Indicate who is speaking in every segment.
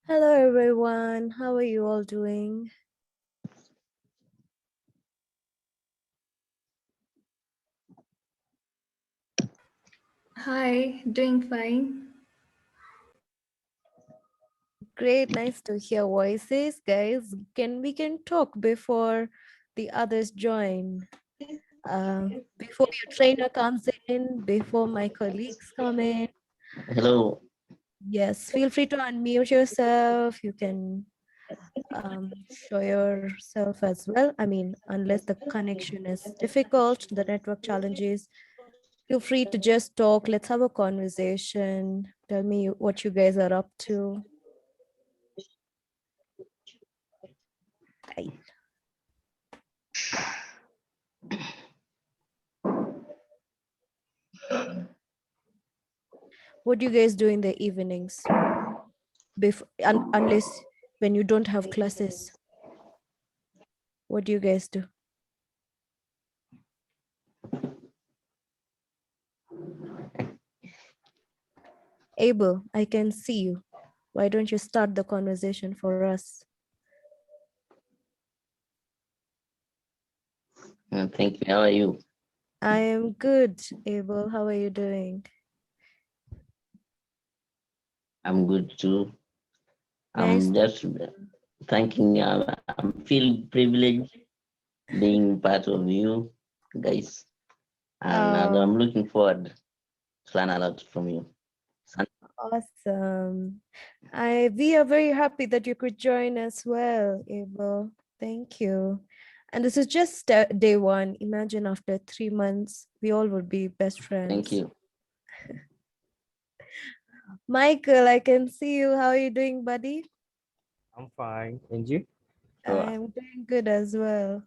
Speaker 1: Hello everyone, how are you all doing?
Speaker 2: Hi, doing fine.
Speaker 1: Great, nice to hear voices, guys. We can talk before the others join. Before your trainer comes in, before my colleagues come in.
Speaker 3: Hello.
Speaker 1: Yes, feel free to unmute yourself. You can show yourself as well. I mean, unless the connection is difficult, the network challenges, feel free to just talk. Let's have a conversation. Tell me what you guys are up to. Hi. What do you guys do in the evenings? Before, unless when you don't have classes, what do you guys do? Abel, I can see you. Why don't you start the conversation for us?
Speaker 3: Thank you. How are you?
Speaker 1: I am good, Abel. How are you doing?
Speaker 3: I'm good too.
Speaker 1: Nice.
Speaker 3: I'm just thanking. I'm feeling privileged being part of you guys, and I'm looking forward to learn a lot from you.
Speaker 1: Awesome. We are very happy that you could join as well, Abel. Thank you. And this is just day one. Imagine after 3 months, we all would be best friends.
Speaker 3: Thank you.
Speaker 1: Michael, I can see you. How are you doing, buddy?
Speaker 4: I'm fine. And you?
Speaker 1: I'm doing good as well.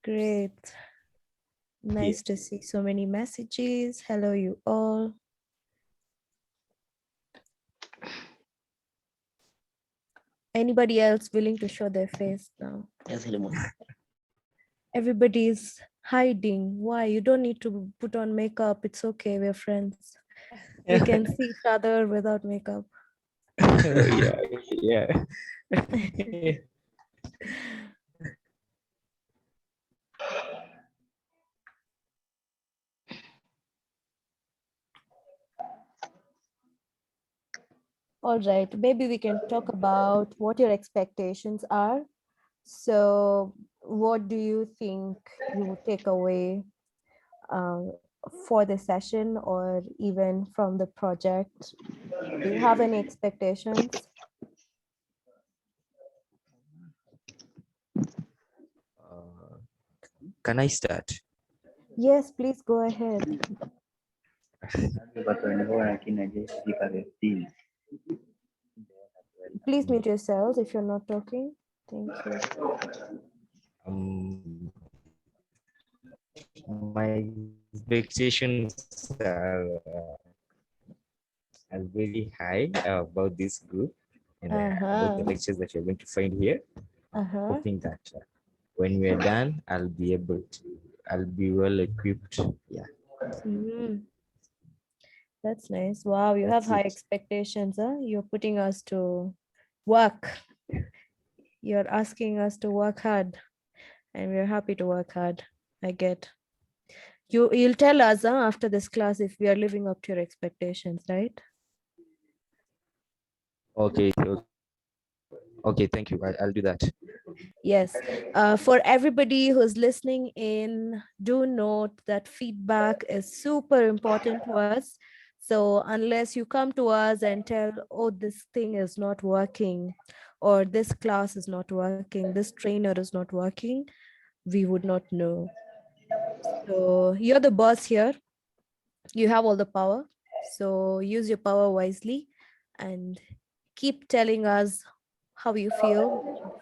Speaker 1: Great. Nice to see so many messages. Hello, you all. Anybody else willing to show their face now?
Speaker 3: Yes, hello.
Speaker 1: Everybody's hiding. Why? You don't need to put on makeup. It's okay. We're friends. We can see each other without makeup.
Speaker 4: yeah.
Speaker 1: All right. Maybe we can talk about what your expectations are. So, what do you think you would take away for the session or even from the project? Do you have any expectations?
Speaker 4: Can I start?
Speaker 1: Yes, please go ahead. Please mute yourselves if you're not talking. Thank you.
Speaker 4: My expectations are very high about this group and about the lectures that you're going to find here. Hoping that when we're done, I'll be well equipped. Yeah.
Speaker 1: That's nice. Wow, you have high expectations, huh? You're putting us to work. You're asking us to work hard, and we're happy to work hard. I get. You'll tell us after this class if we are living up to your expectations, right?
Speaker 4: Okay. Okay, thank you. I'll do that.
Speaker 1: Yes. For everybody who's listening in, do note that feedback is super important to us. So unless you come to us and tell, oh, this thing is not working, or this class is not working, this trainer is not working, we would not know. So you're the boss here. You have all the power. So use your power wisely and keep telling us how you feel.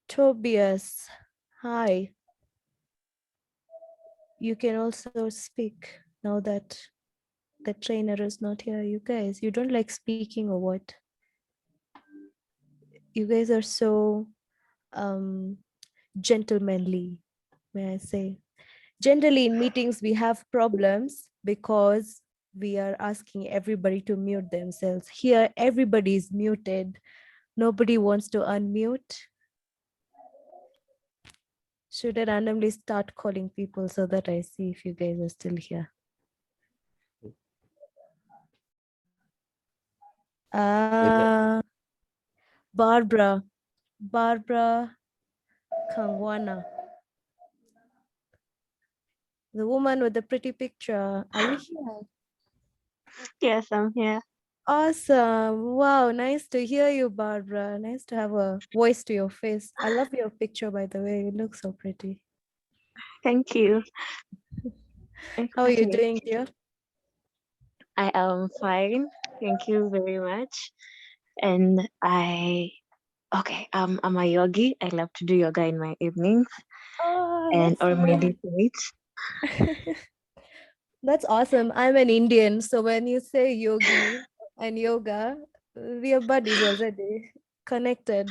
Speaker 1: Tobias, hi. You can also speak now that The trainer is not here. You guys, you don't like speaking or what? You guys are so gentlemanly, may I say. Generally in meetings, we have problems because we are asking everybody to mute themselves. Here, everybody is muted. Nobody wants to unmute. Should I randomly start calling people so that I see if you guys are still here? Barbara Kangwana, the woman with the pretty picture. Are you here?
Speaker 2: Yes, I'm here.
Speaker 1: Awesome. Wow, nice to hear you, Barbara. Nice to have a voice to your face. I love your picture, by the way. You look so pretty.
Speaker 2: Thank you.
Speaker 1: How are you
Speaker 2: Exactly.
Speaker 1: doing, dear?
Speaker 2: I am fine. Thank you very much. And I'm a yogi. I love to do yoga in my evenings
Speaker 1: Oh,
Speaker 2: and
Speaker 1: that's
Speaker 2: or
Speaker 1: nice.
Speaker 2: meditate.
Speaker 1: That's awesome. I'm an Indian, so when you say yogi and yoga, we are buddies already, connected.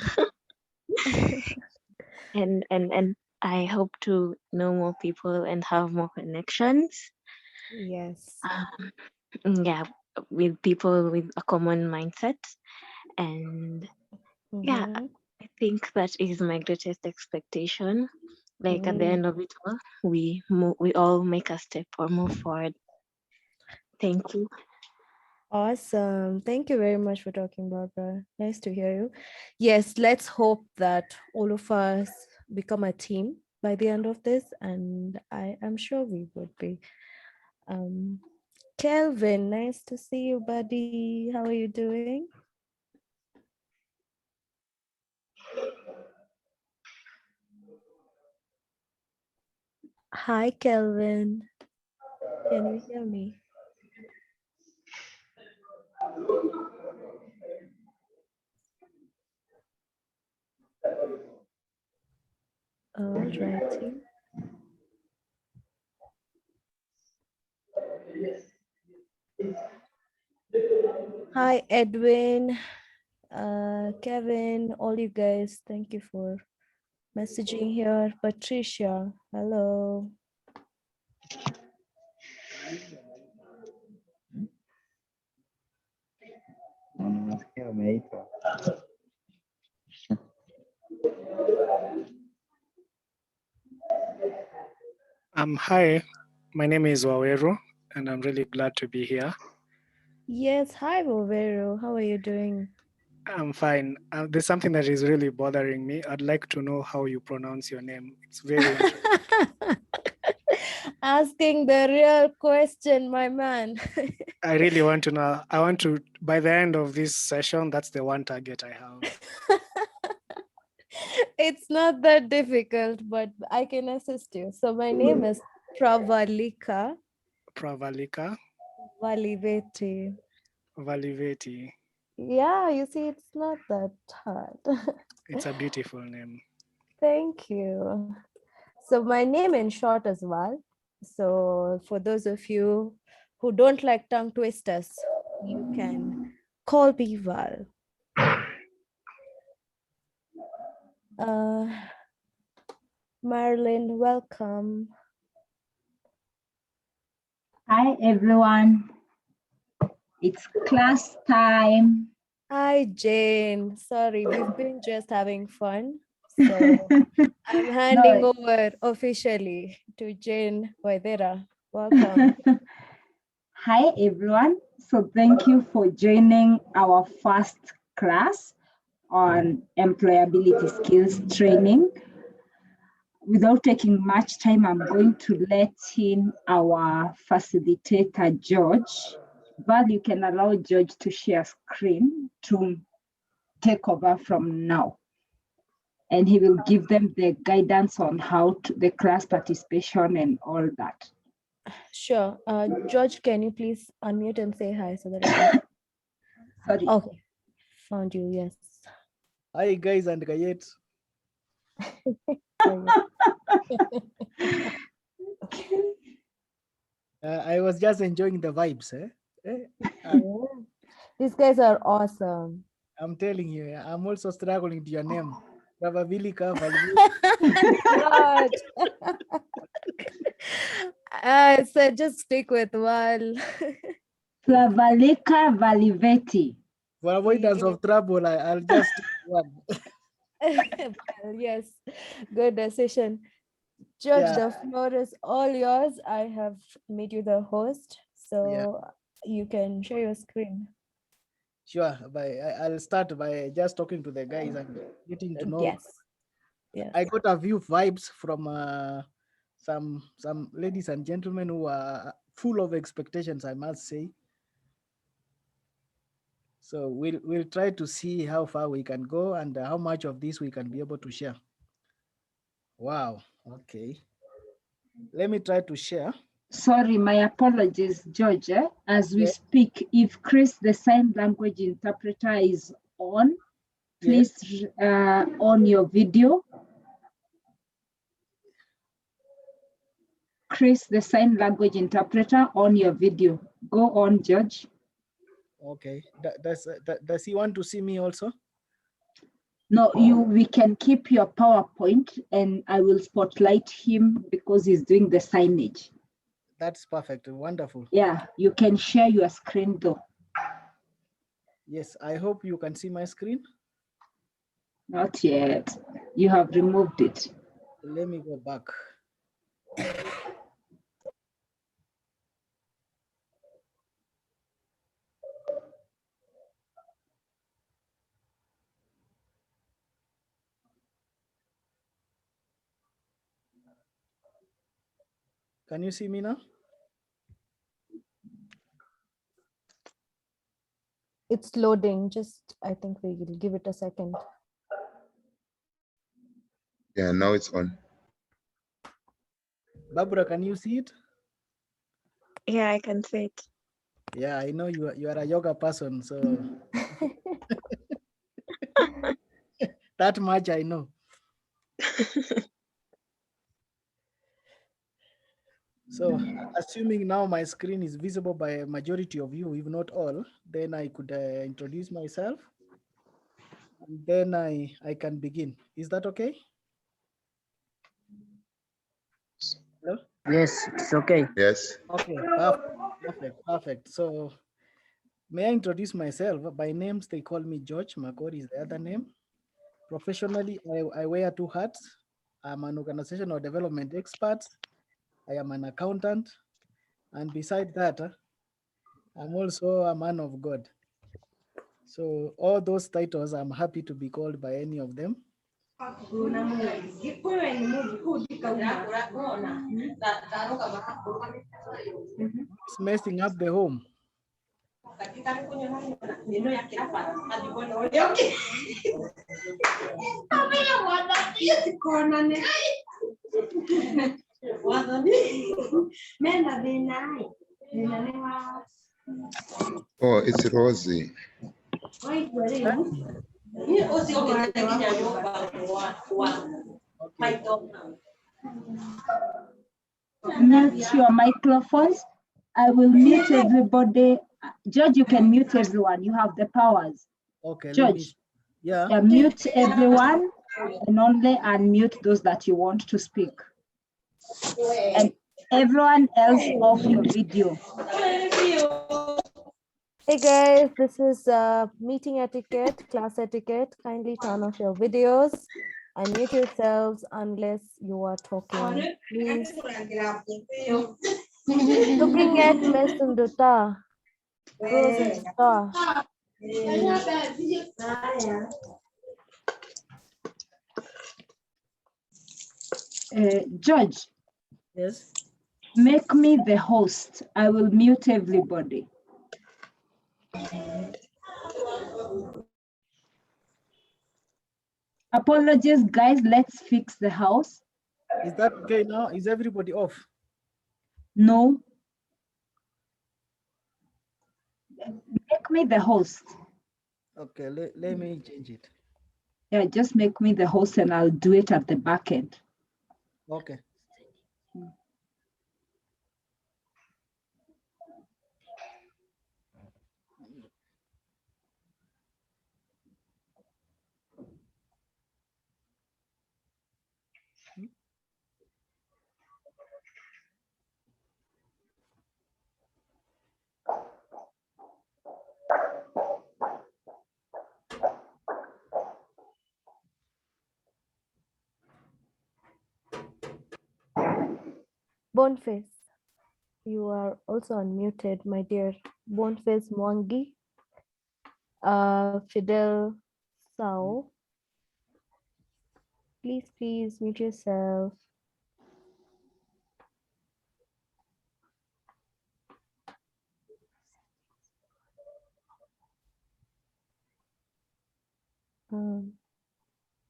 Speaker 2: And I hope to know more people and have more connections.
Speaker 1: Yes.
Speaker 2: Yeah, with people with a common mindset. And yeah,
Speaker 1: Mhm.
Speaker 2: I think that is my greatest expectation. Like at the
Speaker 1: Mm.
Speaker 2: end of it all, we all make a step or move forward. Thank you.
Speaker 1: Awesome. Thank you very much for talking, Barbara. Nice to hear you. Yes, let's hope that all of us become a team by the end of this, and I am sure we would be. Kelvin, nice to see you, buddy. How are you doing? Hi, Kelvin. Can you hear me? All righty. Hi, Edwin, Kevin, all you guys. Thank you for messaging here. Patricia, hello.
Speaker 5: Hi, my name is Waweru, and I'm really glad to be here.
Speaker 1: Yes, hi, Vovero. How are you doing?
Speaker 5: I'm fine. There's something that is really bothering me. I'd like to know how you pronounce your name. It's very interesting.
Speaker 1: Asking the real question, my man.
Speaker 5: I really want to know. I want to, by the end of this session, that's the one target I have.
Speaker 1: It's not that difficult, but I can assist you. So my name is Pravalika
Speaker 5: Pravalika
Speaker 1: Valiveti.
Speaker 5: Valiveti.
Speaker 1: Yeah, you see, it's not that hard.
Speaker 5: It's a beautiful name.
Speaker 1: Thank you. So my name in short as well. So for those of you who don't like tongue twisters, you can call me Val. Marilyn, welcome.
Speaker 6: Hi, everyone. It's class time.
Speaker 1: Hi, Jane. Sorry, we've been just having fun. So I'm handing over officially to Jane Waidera. Welcome.
Speaker 6: Hi, everyone. So thank you for joining our first class on employability skills training. Without taking much time, I'm going to let in our facilitator, George. Val, you can allow George to share screen to take over from now. And he will give them the guidance on how to the class participation and all that.
Speaker 1: Sure. George, can you please unmute and say hi so that I can?
Speaker 6: Sorry.
Speaker 1: Okay. Found you, yes.
Speaker 7: Hi, guys and Gayet. I was just enjoying the vibes.
Speaker 1: These guys are awesome.
Speaker 7: I'm telling you, I'm also struggling to your name. Probability cover.
Speaker 1: God. So just stick with one.
Speaker 6: Flavaleka Valiveti.
Speaker 7: For avoidance of trouble, I'll just stick to one.
Speaker 1: Well, yes, good decision. Judge,
Speaker 7: Yeah.
Speaker 1: the floor is all yours. I have made you the host, so you can share your screen.
Speaker 7: Sure. I'll start by just talking to the guys and getting to know.
Speaker 1: Yes. Yes.
Speaker 7: I got a few vibes from some ladies and gentlemen who are full of expectations, I must say. So we'll try to see how far we can go and how much of this we can be able to share. Wow. Okay. Let me try to share.
Speaker 6: Sorry, my apologies, George. As we
Speaker 7: Yes.
Speaker 6: speak, if Chris, the sign language interpreter, is on, please on your video. Chris, the sign language interpreter, on your video. Go on, George.
Speaker 7: Okay. Does he want to see me also?
Speaker 6: No, we can keep your PowerPoint and I will spotlight him because he's doing the signage.
Speaker 7: That's perfect. Wonderful.
Speaker 6: Yeah, you can share your screen though.
Speaker 7: Yes, I hope you can see my screen.
Speaker 6: Not yet. You have removed it.
Speaker 7: Let me go back. Can you see me now?
Speaker 1: It's loading. Just, I think we will give it a second.
Speaker 8: Yeah, now it's on.
Speaker 7: Barbara, can you see it?
Speaker 2: Yeah, I can see it.
Speaker 7: Yeah, I know you are a yoga person, so that much I know. So assuming now my screen is visible by a majority of you, if not all, then I could introduce myself and then I can begin. Is that okay? Hello?
Speaker 9: Yes, it's okay.
Speaker 8: Yes.
Speaker 7: Okay, perfect. So may I introduce myself? By names, they call me George. Makori is the other name. Professionally, I wear two hats. I'm an organizational development expert. I am an accountant. And beside that, I'm also a man of God. So all those titles, I'm happy to be called by any of them. It's messing up the home.
Speaker 8: Oh, it's Rosie.
Speaker 6: Mute your microphones. I will mute everybody. George, you can mute everyone. You have the powers.
Speaker 7: Okay,
Speaker 6: George,
Speaker 7: yeah.
Speaker 6: Mute everyone and only unmute those that you want to speak. And everyone else off your video.
Speaker 1: Hey guys, this is meeting etiquette, class etiquette. Kindly turn off your videos. Unmute yourselves unless you are talking. Please. Looking at Miss Sunduta. Frozen star.
Speaker 6: George.
Speaker 7: Yes.
Speaker 6: Make me the host. I will mute everybody. Apologies, guys. Let's fix the house.
Speaker 7: Is that okay now? Is everybody off?
Speaker 6: No. Make me the host.
Speaker 7: Okay, let me change it.
Speaker 6: Yeah, just make me the host and I'll do it at the back end.
Speaker 7: Okay.
Speaker 1: Boneface, you are also unmuted, my dear. Boneface Mwangi. Fidel Sao. Please mute yourself.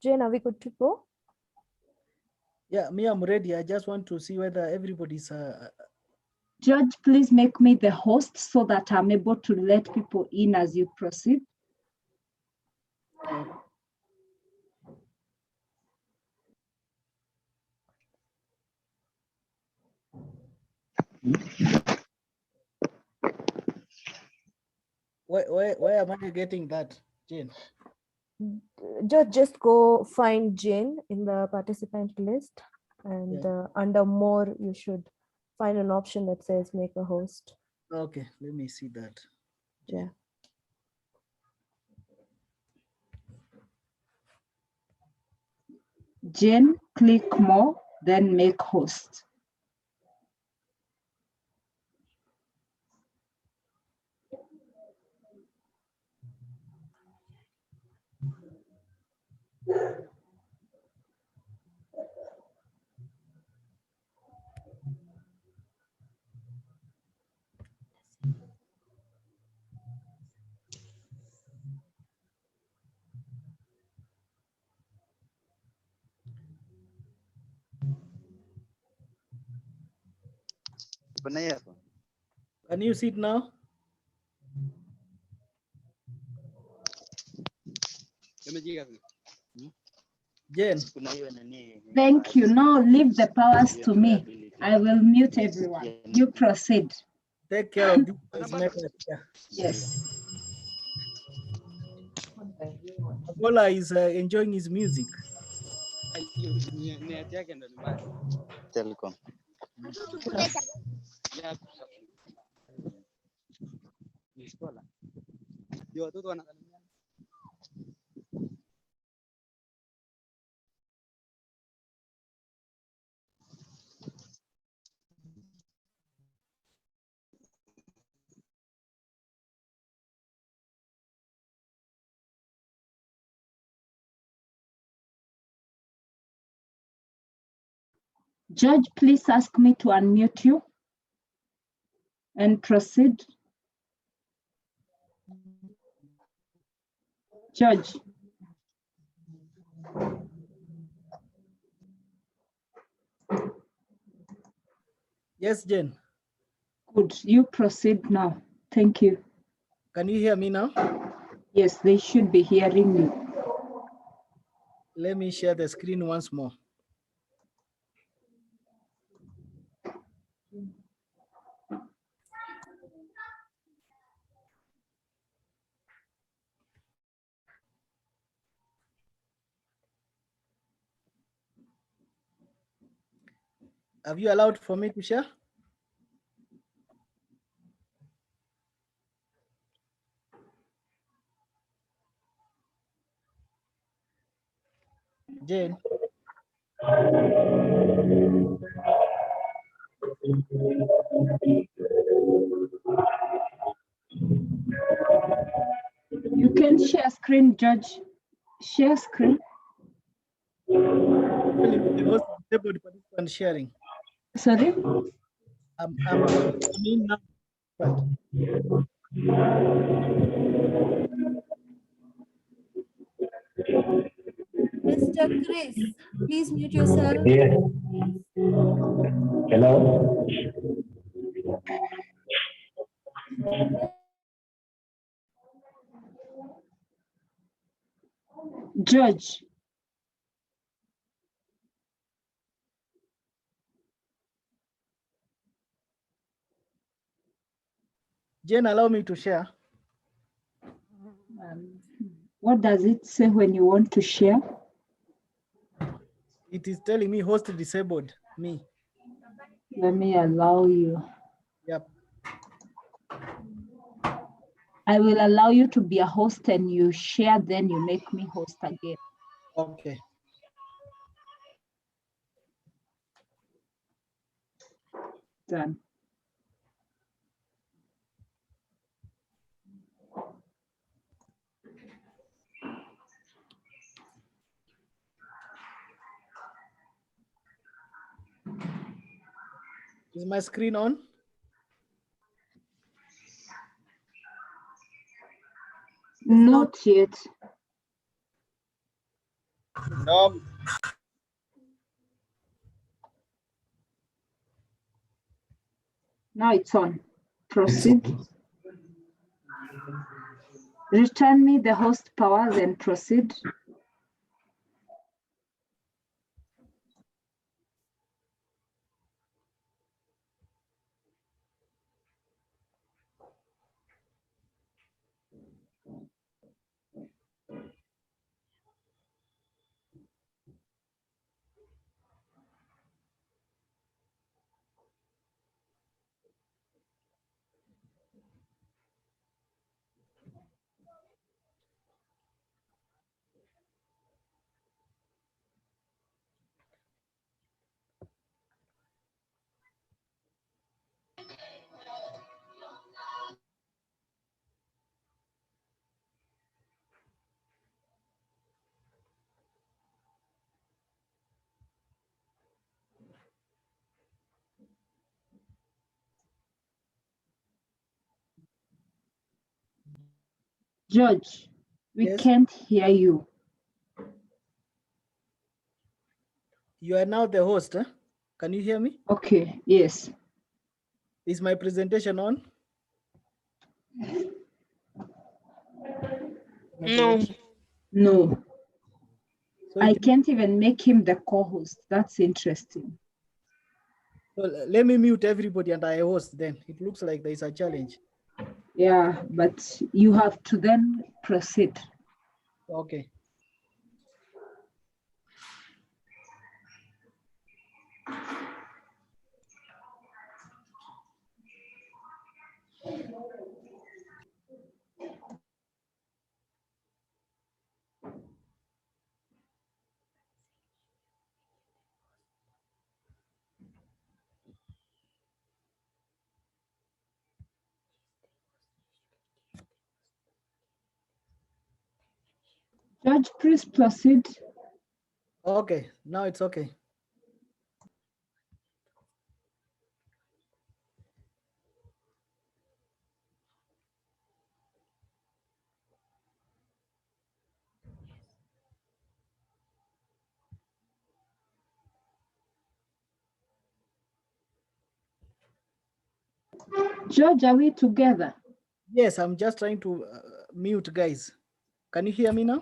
Speaker 1: Jane, are we good to go?
Speaker 7: Yeah, me, I'm ready. I just want to see whether everybody's.
Speaker 6: George, please make me the host so that I'm able to let people in as you proceed.
Speaker 7: Where am I getting that, Jane?
Speaker 1: Just go find Jane in the participant list, and under more, you should find an option that says make a host.
Speaker 7: Okay, let me see that.
Speaker 1: Yeah.
Speaker 6: Jane, click more, then make host.
Speaker 7: Can you see it now? Jen.
Speaker 6: Thank you. Now leave the powers to me. I will mute everyone. You proceed.
Speaker 7: Take care of this method.
Speaker 6: Yes.
Speaker 7: Agola is enjoying his music.
Speaker 9: Telecom.
Speaker 6: George, please ask me to unmute you and proceed. George.
Speaker 7: Yes, Jen.
Speaker 6: Good. You proceed now. Thank you.
Speaker 7: Can you hear me now?
Speaker 6: Yes, they should be hearing me.
Speaker 7: Let me share the screen once more. Have you allowed for me to share? Jane.
Speaker 6: You can share screen, George. Share screen.
Speaker 7: The participant sharing.
Speaker 6: Sorry?
Speaker 7: I'm in now.
Speaker 1: Mr. Chris, please mute yourself.
Speaker 10: Yes. Hello.
Speaker 6: George.
Speaker 7: Jane, allow me to share.
Speaker 6: What does it say when you want to share?
Speaker 7: It is telling me host disabled, me.
Speaker 6: Let me allow you.
Speaker 7: Yep.
Speaker 6: I will allow you to be a host and you share, then you make me host again.
Speaker 7: Okay.
Speaker 6: Done.
Speaker 7: Is my screen on?
Speaker 6: Not yet.
Speaker 7: No.
Speaker 6: Now it's on. Proceed. Return me the host powers and proceed. George, we
Speaker 7: Yes.
Speaker 6: can't hear you.
Speaker 7: You are now the host, huh? Can you hear me?
Speaker 6: Okay, yes.
Speaker 7: Is my presentation on?
Speaker 2: No.
Speaker 6: No,
Speaker 7: So,
Speaker 6: I can't even make him the co-host. That's interesting.
Speaker 7: so let me mute everybody and I host then. It looks like there is a challenge.
Speaker 6: Yeah, but you have to then proceed.
Speaker 7: Okay.
Speaker 6: George, please proceed.
Speaker 7: Okay, now it's okay.
Speaker 6: George, are we together?
Speaker 7: Yes, I'm just trying to mute, guys. Can you hear me now?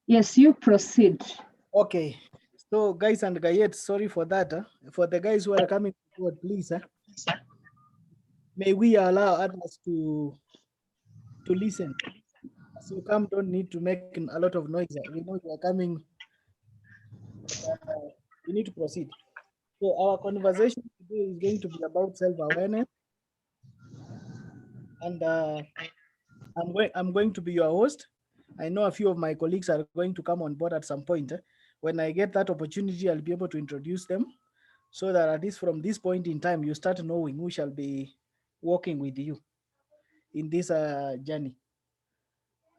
Speaker 6: Yes, you proceed.
Speaker 7: Okay. So, guys and Gayet, sorry for that. For the guys who are coming forward, please, may we allow others to listen. As you come, don't need to make a lot of noise. We know you are coming. We need to proceed. So, our conversation today is going to be about self-awareness, and I'm going to be your host. I know a few of my colleagues are going to come on board at some point. When I get that opportunity, I'll be able to introduce them so that at least from this point in time, you start knowing who shall be working with you in this journey.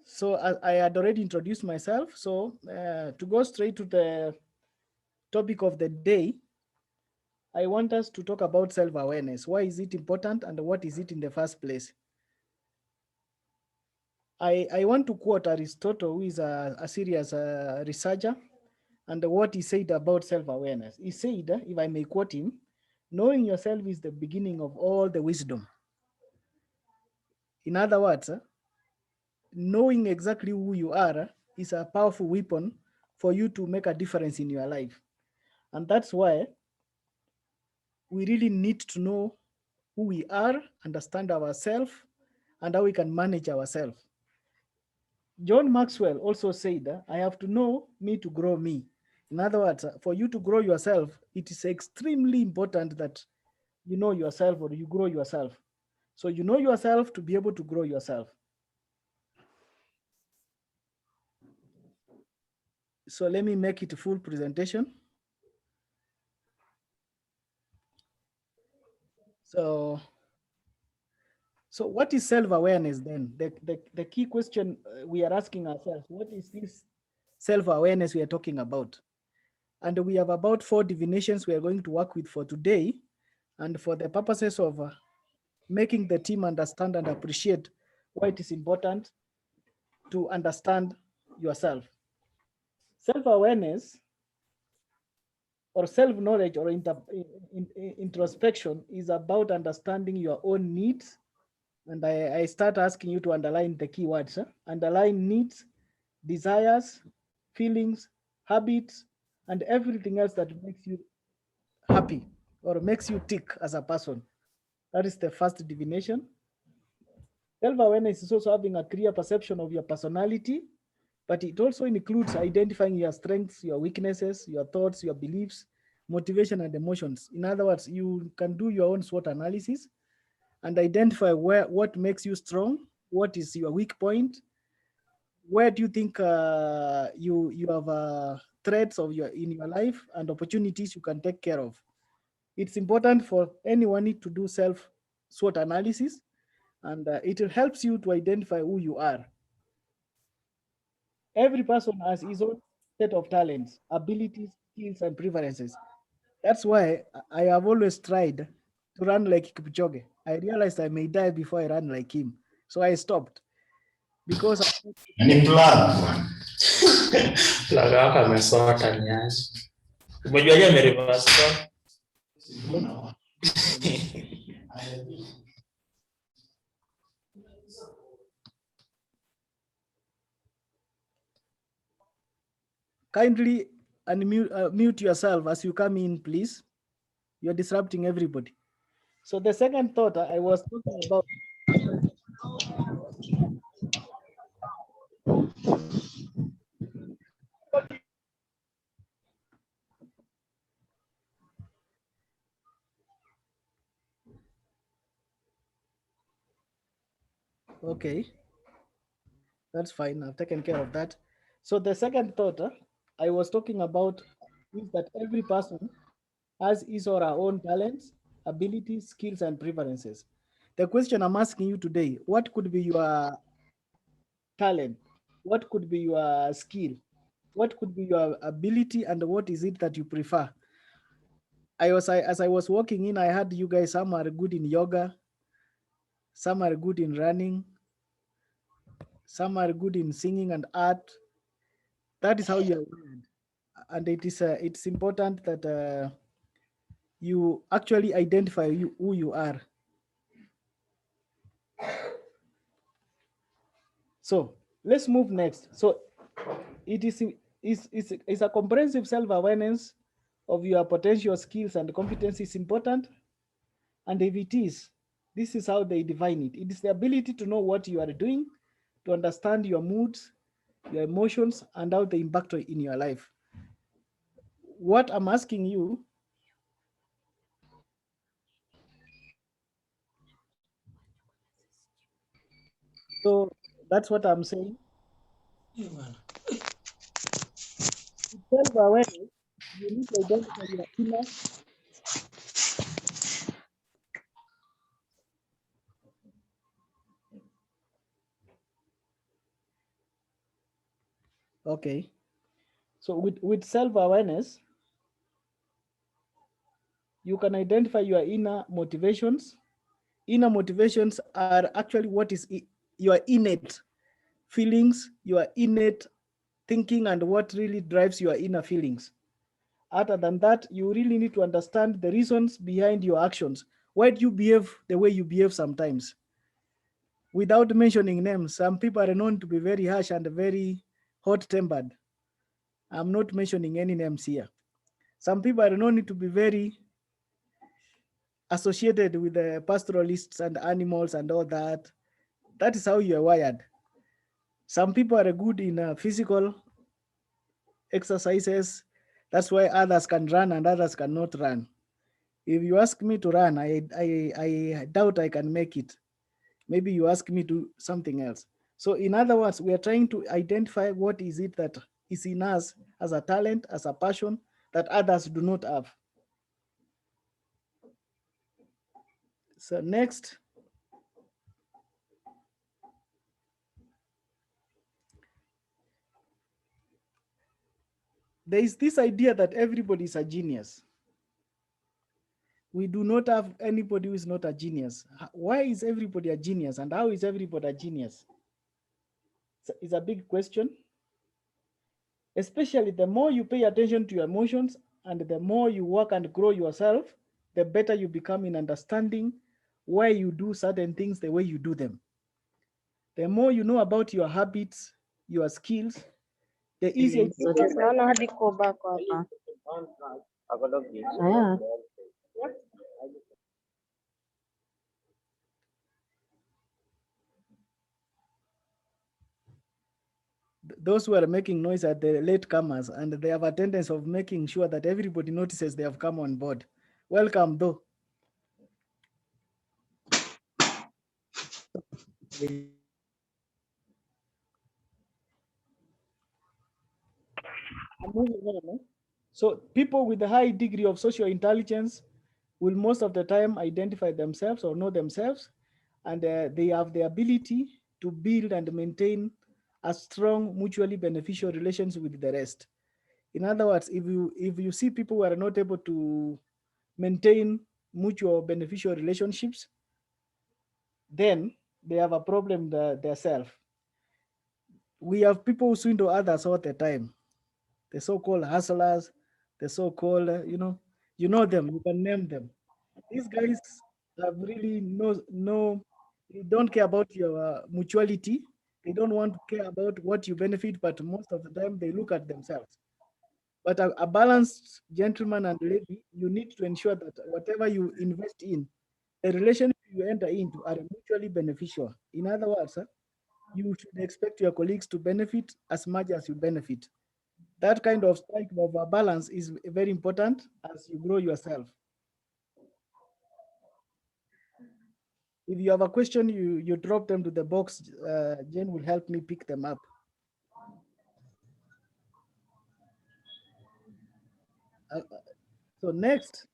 Speaker 7: So I had already introduced myself. So to go straight to the topic of the day, I want us to talk about self-awareness. Why is it important and what is it in the first place? I want to quote Aristotle, who is a serious researcher, and what he said about self-awareness. He said, if I may quote him, knowing yourself is the beginning of all the wisdom. In other words, knowing exactly who you are is a powerful weapon for you to make a difference in your life. And that's why we really need to know who we are, understand ourselves, and how we can manage ourselves. John Maxwell also said, I have to know me to grow me. In other words, for you to grow yourself, it is extremely important that you know yourself or you grow yourself. So you know yourself to be able to grow yourself. So let me make it a full presentation. So what is self-awareness then? The key question we are asking ourselves, what is this self-awareness we are talking about? And we have about 4 definitions we are going to work with for today. And for the purposes of making the team understand and appreciate why it is important to understand yourself. Self-awareness or self-knowledge or introspection is about understanding your own needs. And I start asking you to underline the keywords. Underline needs, desires, feelings, habits, and everything else that makes you happy or makes you tick as a person. That is the first definition. Self-awareness is also having a clear perception of your personality, but it also includes identifying your strengths, your weaknesses, your thoughts, your beliefs, motivation, and emotions. In other words, you can do your own SWOT analysis and identify what makes you strong, what is your weak point, where do you think you have threats in your life and opportunities you can take care of. It's important for anyone to do self SWOT analysis, and it helps you to identify who you are. Every person has his own set of talents, abilities, skills, and preferences. That's why I have always tried to run like Kipchoge. I realized I may die before I run like him. So I stopped because
Speaker 9: ni plug bwana. Plug yako amesota niaje. Umejuaje amereverse?
Speaker 7: kindly mute yourself as you come in, please. You're disrupting everybody. So the second thought I was talking about. Okay, that's fine. I've taken care of that. So the second thought I was talking about is that every person has his or her own talents, abilities, skills, and preferences. The question I'm asking you today, what could be your talent? What could be your skill? What could be your ability, and what is it that you prefer? As I was walking in, I heard you guys, some are good in yoga, some are good in running, some are good in singing and art. That is how you are wired. And it's important that you actually identify who you are. So let's move next. So it is a comprehensive self-awareness of your potential skills and competencies is important. And if it is, this is how they define it. It is the ability to know what you are doing, to understand your moods, your emotions, and how they impact in your life. What I'm asking you, so that's what I'm saying. Self-awareness, you need to identify your inner. Okay. So with self-awareness, you can identify your inner motivations. Inner motivations are actually what is your innate feelings, your innate thinking, and what really drives your inner feelings. Other than that, you really need to understand the reasons behind your actions. Why do you behave the way you behave sometimes? Without mentioning names, some people are known to be very harsh and very hot-tempered. I'm not mentioning any names here. Some people are known to be very associated with the pastoralists and animals and all that. That is how you are wired. Some people are good in physical exercises. That's why others can run and others cannot run. If you ask me to run, I doubt I can make it. Maybe you ask me to something else. So in other words, we are trying to identify what is it that is in us as a talent, as a passion that others do not have. So next, there is this idea that everybody is a genius. We do not have anybody who is not a genius. Why is everybody a genius, and how is everybody a genius? It's a big question. Especially the more you pay attention to your emotions and the more you work and grow yourself, the better you become in understanding why you do certain things the way you do them. The more you know about your habits, your skills, the easier it is.
Speaker 2: Yeah.
Speaker 7: Those who are making noise are the latecomers, and they have a tendency of making sure that everybody notices they have come on board. Welcome, though. So people with a high degree of social intelligence will most of the time identify themselves or know themselves, and they have the ability to build and maintain a strong mutually beneficial relations with the rest. In other words, if you see people who are not able to maintain mutual beneficial relationships, then they have a problem themselves. We have people who swindle others all the time. The so-called hustlers, the so-called, you know them, you can name them. These guys have really they don't care about your mutuality. They don't want to care about what you benefit, but most of the time they look at themselves. But a balanced gentleman and lady, you need to ensure that whatever you invest in, the relationship you enter into are mutually beneficial. In other words, you should expect your colleagues to benefit as much as you benefit. That kind of strike of a balance is very important as you grow yourself. If you have a question, you drop them to the box. Jane will help me pick them up. So next,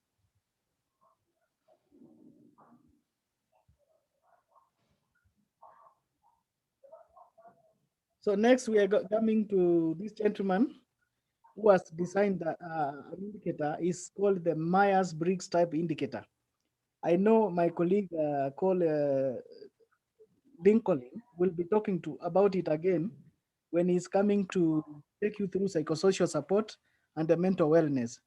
Speaker 7: we are coming to this gentleman who has designed an indicator. Is called the Myers-Briggs type indicator. I know my colleague called Lincoln will be talking about it again when he's coming to take you through psychosocial support and the mental wellness.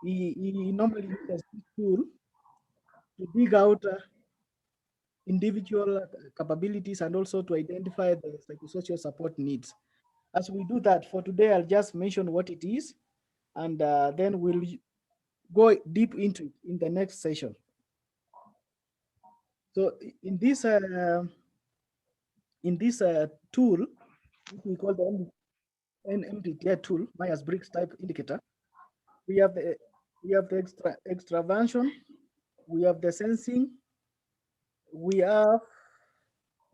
Speaker 7: He normally uses this tool to dig out individual capabilities and also to identify the psychosocial support needs. As we do that, for today, I'll just mention what it is, and then we'll go deep into it in the next session. So in this tool, which we call the MTTI tool, Myers-Briggs type indicator, we have the extraversion, we have the sensing, we have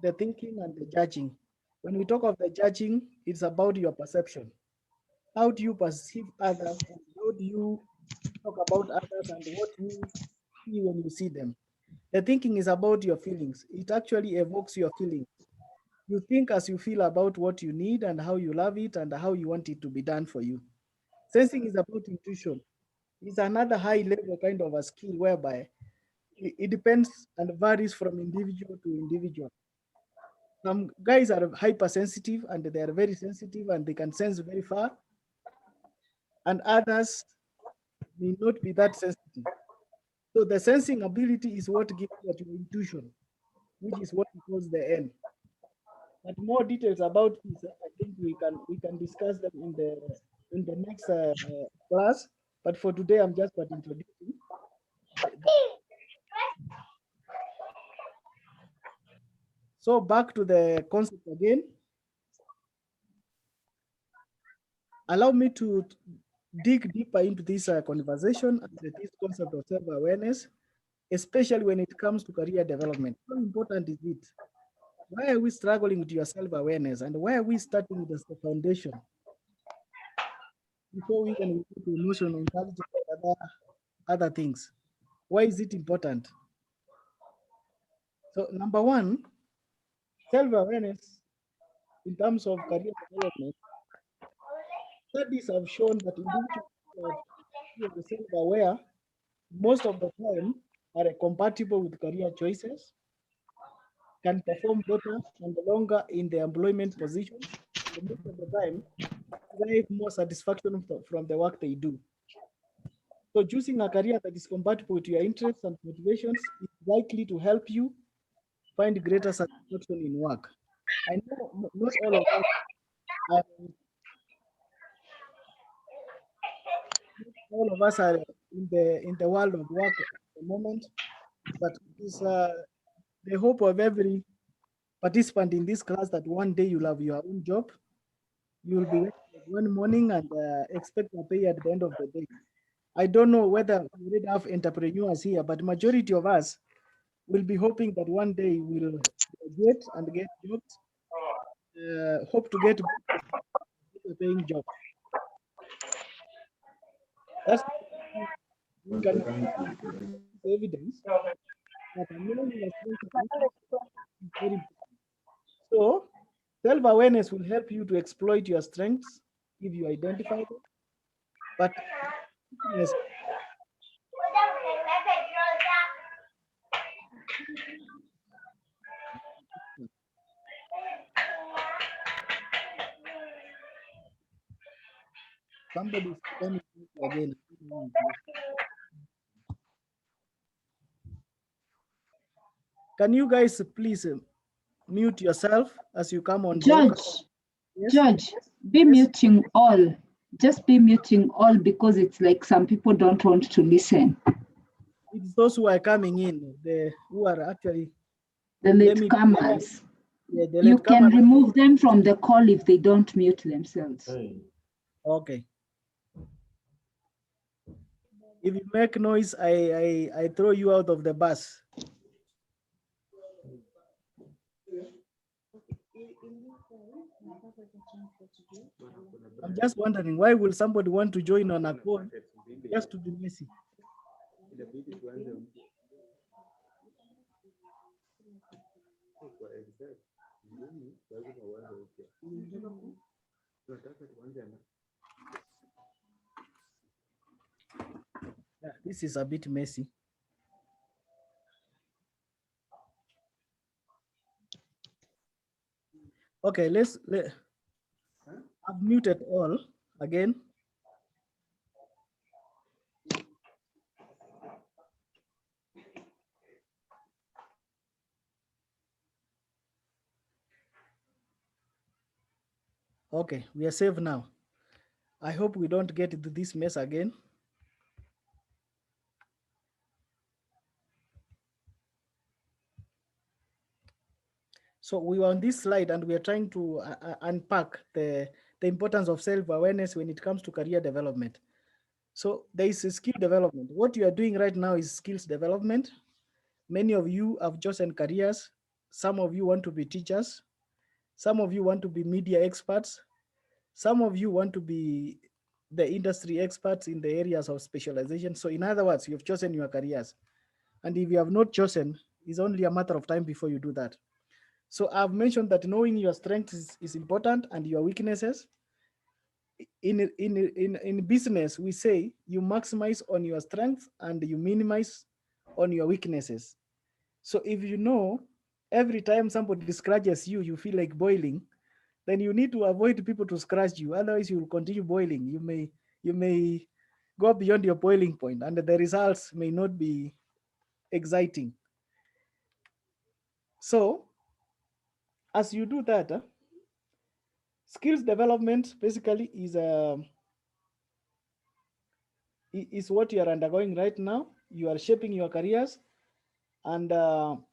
Speaker 7: the thinking and the judging. When we talk of the judging, it's about your perception. How do you perceive others? And how do you talk about others and what you see when you see them? The thinking is about your feelings. It actually evokes your feelings. You think as you feel about what you need and how you love it and how you want it to be done for you. Sensing is about intuition. It's another high level kind of a skill whereby it depends and varies from individual to individual. Some guys are hypersensitive and they are very sensitive and they can sense very far. And others may not be that sensitive. So the sensing ability is what gives you your intuition, which is what we call the N. But more details about this, I think we can discuss them in the next class. But for today, I'm just introducing. So back to the concept again. Allow me to dig deeper into this conversation and this concept of self-awareness, especially when it comes to career development. How important is it? Why are we struggling with your self-awareness, and why are we starting with the foundation before we can go to emotional intelligence and other things? Why is it important? So number one, self-awareness in terms of career development. Studies have shown that individuals who are self-aware most of the time are compatible with career choices, can perform better and longer in the employment positions, and most of the time derive more satisfaction from the work they do. So choosing a career that is compatible with your interests and motivations is likely to help you find greater satisfaction in work. I know not all of us are in the world of work at the moment, but it's the hope of every participant in this class that one day you'll have your own job. You will be waking up one morning and expect a pay at the end of the day. I don't know whether we already have entrepreneurs here, but majority of us will be hoping that one day we'll graduate and get jobs. Hope to get a paying job. That's we can evidence that knowing your strengths and weaknesses is very important. So self-awareness will help you to exploit your strengths if you identify them. But weakness, somebody is coming again. Can you guys please mute yourself as you come on board?
Speaker 6: George, yes? George, be muting all. Just be muting all because it's like some people don't want to listen.
Speaker 7: It's those who are coming in, who are actually
Speaker 6: the latecomers. Yeah, you can remove them from the call if they don't mute themselves.
Speaker 7: Okay. If you make noise, I throw you out of the bus. I'm just wondering, why will somebody want to join on a call just to be messy? Yeah, this is a bit messy. Okay, I've muted all again. Okay, we are safe now. I hope we don't get into this mess again. So we were on this slide and we are trying to unpack the importance of self-awareness when it comes to career development. So there is a skill development. What you are doing right now is skills development. Many of you have chosen careers. Some of you want to be teachers. Some of you want to be media experts. Some of you want to be the industry experts in the areas of specialization. So in other words, you've chosen your careers. And if you have not chosen, it's only a matter of time before you do that. So I've mentioned that knowing your strengths is important and your weaknesses. In business, we say you maximize on your strengths and you minimize on your weaknesses. So if you know every time somebody scratches you, you feel like boiling, then you need to avoid people to scratch you. Otherwise, you will continue boiling. You may go beyond your boiling point, and the results may not be exciting. So, as you do that, skills development basically is what you are undergoing right now. You are shaping your careers, and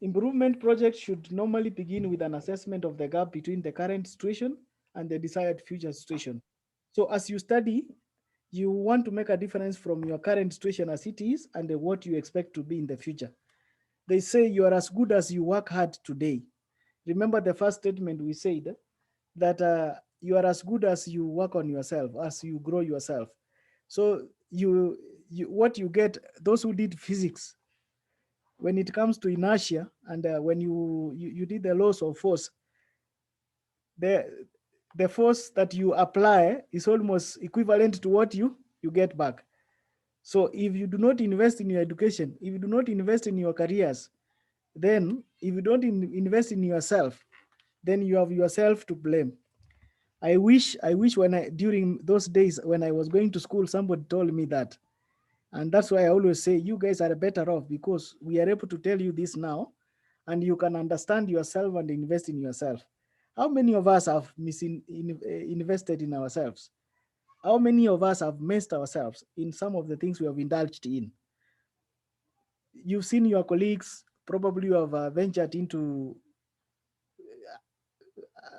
Speaker 7: improvement projects should normally begin with an assessment of the gap between the current situation and the desired future situation. So as you study, you want to make a difference from your current situation as it is and what you expect to be in the future. They say you are as good as you work hard today. Remember the first statement we said that you are as good as you work on yourself, as you grow yourself. So what you get, those who did physics, when it comes to inertia, and when you did the laws of force, the force that you apply is almost equivalent to what you get back. So if you do not invest in your education, if you do not invest in your careers, then if you don't invest in yourself, then you have yourself to blame. I wish when during those days when I was going to school, somebody told me that. And that's why I always say you guys are better off, because we are able to tell you this now, and you can understand yourself and invest in yourself. How many of us have invested in ourselves? How many of us have messed ourselves in some of the things we have indulged in? You've seen your colleagues, probably you have ventured into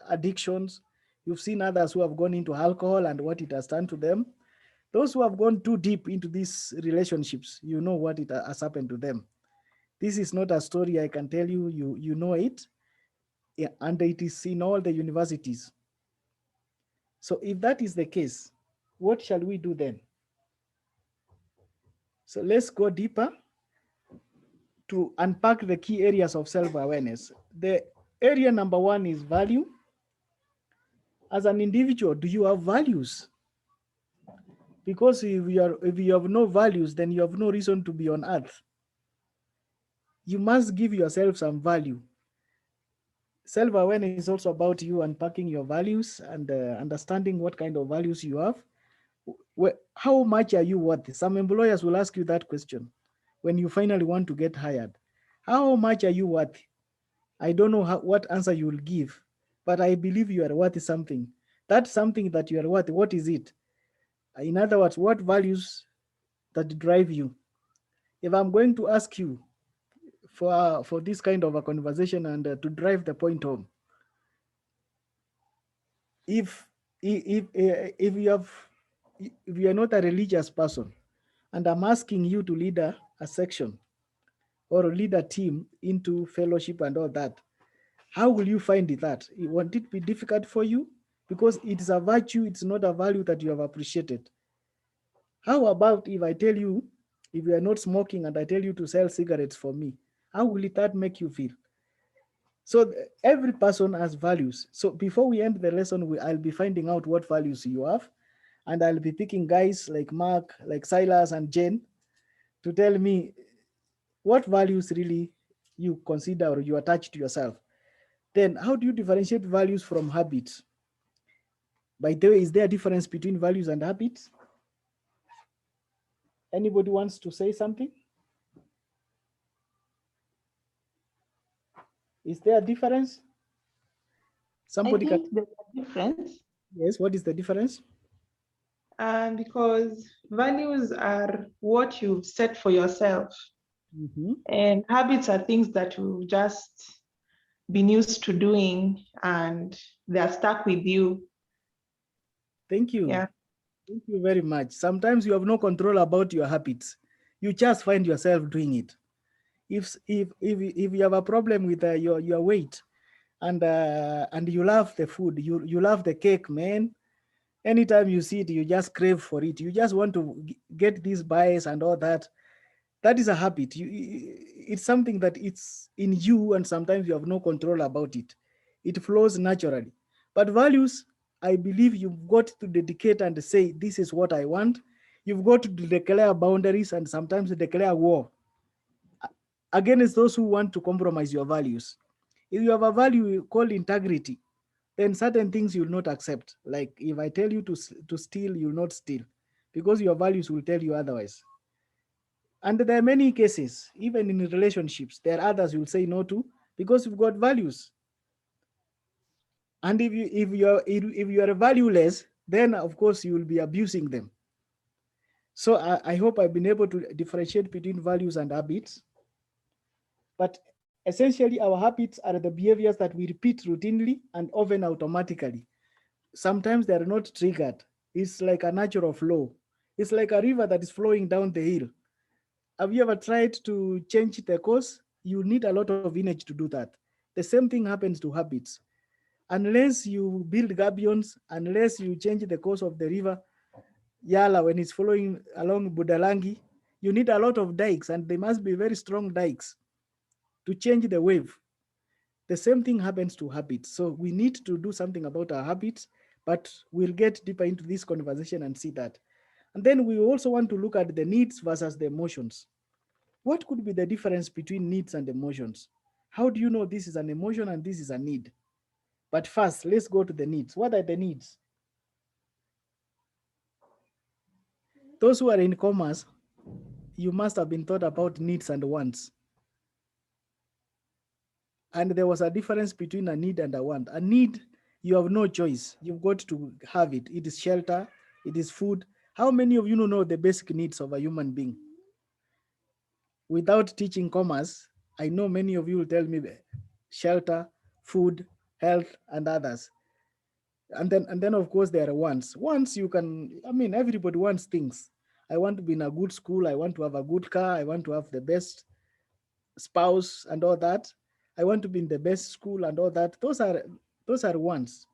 Speaker 7: addictions. You've seen others who have gone into alcohol and what it has done to them. Those who have gone too deep into these relationships, you know what it has happened to them. This is not a story I can tell you, you know it, yeah, and it is in all the universities. So if that is the case, what shall we do then? So let's go deeper to unpack the key areas of self-awareness. The area number one is value. As an individual, do you have values? Because if you have no values, then you have no reason to be on earth. You must give yourself some value. Self-awareness is also about you unpacking your values and understanding what kind of values you have. How much are you worth? Some employers will ask you that question when you finally want to get hired. How much are you worth? I don't know what answer you will give, but I believe you are worth something. That's something that you are worth. What is it? In other words, what values that drive you? If I'm going to ask you for this kind of a conversation and to drive the point home, if you are not a religious person, and I'm asking you to lead a section or lead a team into fellowship and all that, how will you find that? Won't it be difficult for you? Because it is a virtue, it's not a value that you have appreciated. How about if I tell you, if you are not smoking and I tell you to sell cigarettes for me, how will that make you feel? So every person has values. So before we end the lesson, I'll be finding out what values you have. And I'll be picking guys like Mark, like Silas and Jane to tell me what values really you consider or you attach to yourself. Then how do you differentiate values from habits? By the way, is there a difference between values and habits? Anybody wants to say something? Is there a difference? Somebody
Speaker 10: I think there's a difference.
Speaker 7: Yes, what is the difference?
Speaker 10: Because values are what you set for yourself.
Speaker 7: Mm-hmm.
Speaker 10: And habits are things that you've just been used to doing and they're stuck with you.
Speaker 7: Thank you.
Speaker 10: Yeah.
Speaker 7: Thank you very much. Sometimes you have no control about your habits. You just find yourself doing it. If you have a problem with your weight and you love the food, you love the cake, man. Anytime you see it, you just crave for it. You just want to get these buys and all that. That is a habit. It's something that it's in you, and sometimes you have no control about it. It flows naturally. But values, I believe you've got to dedicate and say, this is what I want. You've got to declare boundaries and sometimes declare war against those who want to compromise your values. If you have a value called integrity, then certain things you'll not accept. Like if I tell you to steal, you'll not steal because your values will tell you otherwise. And there are many cases, even in relationships, there are others you'll say no to because you've got values. And if you are valueless, then of course you will be abusing them. So I hope I've been able to differentiate between values and habits. But essentially, our habits are the behaviors that we repeat routinely and often automatically. Sometimes they are not triggered. It's like a natural flow. It's like a river that is flowing down the hill. Have you ever tried to change the course? You need a lot of energy to do that. The same thing happens to habits. Unless you build gabions, unless you change the course of the river, Yala, when it's flowing along Budalangi, you need a lot of dikes, and they must be very strong dikes. to change the wave. The same thing happens to habits. So we need to do something about our habits, but we'll get deeper into this conversation and see that. And then we also want to look at the needs versus the emotions. What could be the difference between needs and emotions? How do you know this is an emotion and this is a need? But first, let's go to the needs. What are the needs? Those who are in commerce, you must have been taught about needs and wants. And there was a difference between a need and a want. A need, you have no choice. You've got to have it. It is shelter, it is food. How many of you know the basic needs of a human being? Without teaching commerce, I know many of you will tell me that shelter, food, health, and others. And then of course there are wants. Wants you can, I mean, everybody wants things. I want to be in a good school. I want to have a good car. I want to have the best spouse and all that. I want to be in the best school and all that. Those are wants.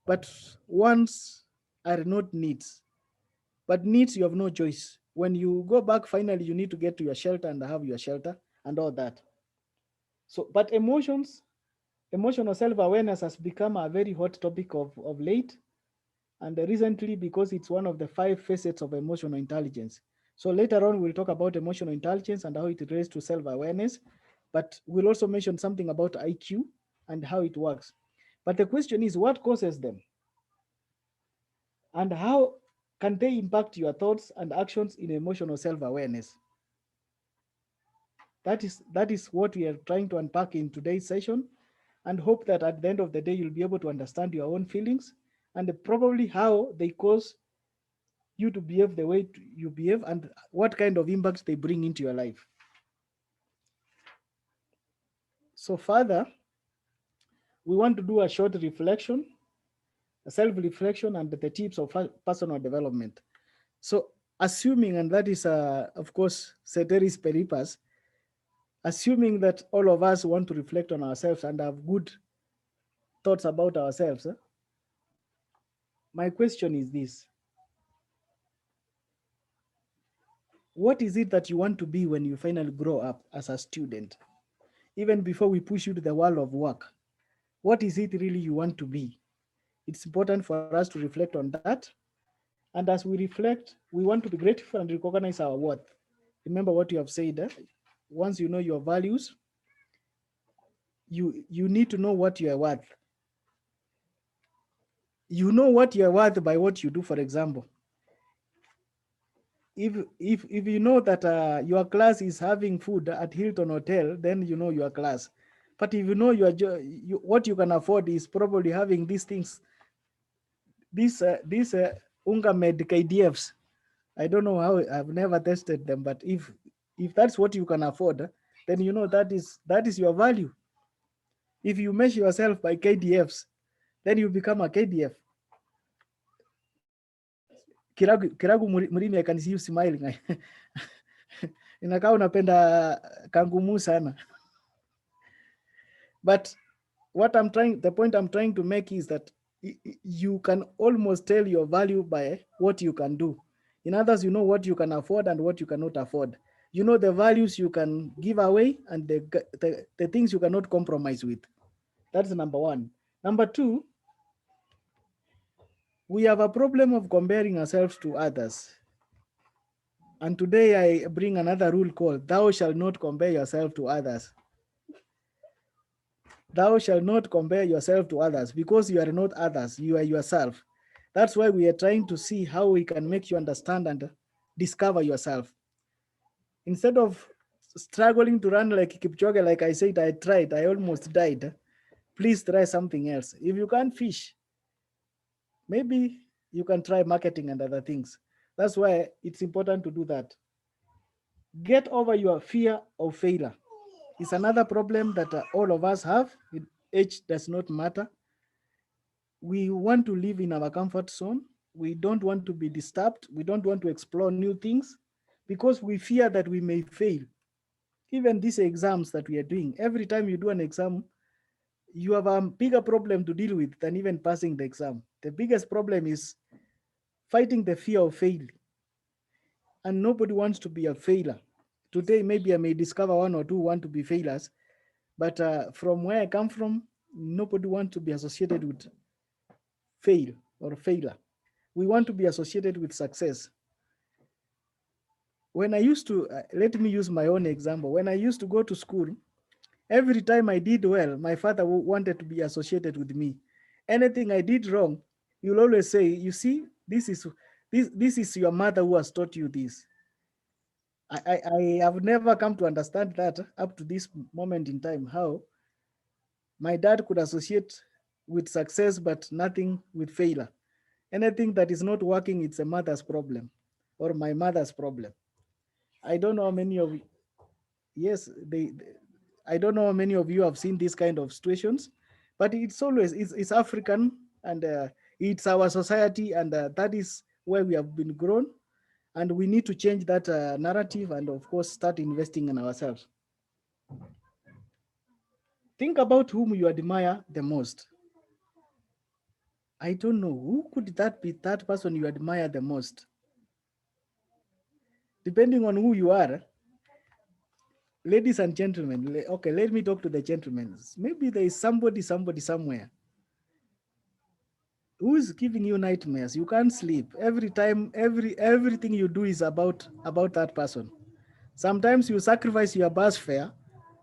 Speaker 7: But wants are not needs. But needs, you have no choice. When you go back, finally, you need to get to your shelter and have your shelter and all that. So, but emotions, emotional self-awareness has become a very hot topic of late. And recently, because it's one of the 5 facets of emotional intelligence. So later on, we'll talk about emotional intelligence and how it relates to self-awareness. But we'll also mention something about IQ and how it works. But the question is, what causes them? And how can they impact your thoughts and actions in emotional self-awareness? That is what we are trying to unpack in today's session, and hope that at the end of the day, you'll be able to understand your own feelings and probably how they cause you to behave the way you behave and what kind of impact they bring into your life. So further, we want to do a short reflection, a self-reflection, and the tips of personal development. So assuming, and that is, of course, ceteris paribus, assuming that all of us want to reflect on ourselves and have good thoughts about ourselves, my question is this. What is it that you want to be when you finally grow up as a student? Even before we push you to the world of work, what is it really you want to be? It's important for us to reflect on that. And as we reflect, we want to be grateful and recognize our worth. Remember what you have said. Once you know your values, you need to know what you are worth. You know what you are worth by what you do. For example, if you know that your class is having food at Hilton Hotel, then you know your class. But if you know what you can afford is probably having these things, these Unga made KDFs. I don't know how, I've never tested them, but if that's what you can afford, then you know that is your value. If you measure yourself by KDFs, then you become a KDF. Kiragu Murimi, I can see you smiling. Inakaa unapenda kangumu sana. But the point I'm trying to make is that you can almost tell your value by what you can do. In others, you know what you can afford and what you cannot afford. You know the values you can give away and the things you cannot compromise with. That's number one. Number two, we have a problem of comparing ourselves to others. And today I bring another rule called, thou shalt not compare yourself to others. Thou shalt not compare yourself to others, because you are not others, you are yourself. That's why we are trying to see how we can make you understand and discover yourself. Instead of struggling to run like Kipchoge, like I said, I tried, I almost died. Please try something else. If you can't fish, maybe you can try marketing and other things. That's why it's important to do that. Get over your fear of failure. It's another problem that all of us have. Age does not matter. We want to live in our comfort zone. We don't want to be disturbed. We don't want to explore new things because we fear that we may fail. Even these exams that we are doing, every time you do an exam, you have a bigger problem to deal with than even passing the exam. The biggest problem is fighting the fear of failure. And nobody wants to be a failure. Today, maybe I may discover one or two want to be failures, But from where I come from, nobody wants to be associated with fail or failure. We want to be associated with success. When I used to, let me use my own example. When I used to go to school, every time I did well, my father wanted to be associated with me. Anything I did wrong, he'll always say, you see, this is your mother who has taught you this. I have never come to understand that up to this moment in time, how my dad could associate with success, but nothing with failure. Anything that is not working, it's a mother's problem or my mother's problem. I don't know how many of you, yes, I don't know how many of you have seen these kind of situations, but it's always, it's African, and it's our society, and that is where we have been grown. And we need to change that narrative and, of course, start investing in ourselves. Think about whom you admire the most. I don't know. Who could that be, that person you admire the most? Depending on who you are, ladies and gentlemen, okay, let me talk to the gentlemen. Maybe there is somebody somewhere who is giving you nightmares. You can't sleep. Every time, everything you do is about that person. Sometimes you sacrifice your bus fare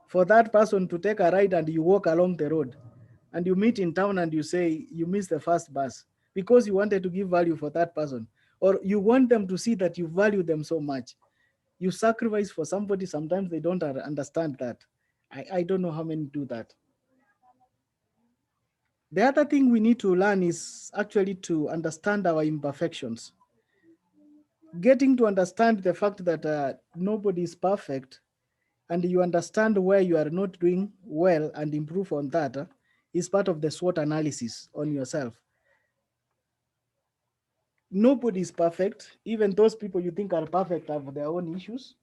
Speaker 7: for that person to take a ride, and you walk along the road and you meet in town and you say you missed the first bus because you wanted to give value for that person, or you want them to see that you value them so much. You sacrifice for somebody. Sometimes they don't understand that. I don't know how many do that. The other thing we need to learn is actually to understand our imperfections. Getting to understand the fact that nobody is perfect, and you understand where you are not doing well and improve on that is part of the SWOT analysis on yourself. Nobody is perfect. Even those people you think are perfect have their own issues.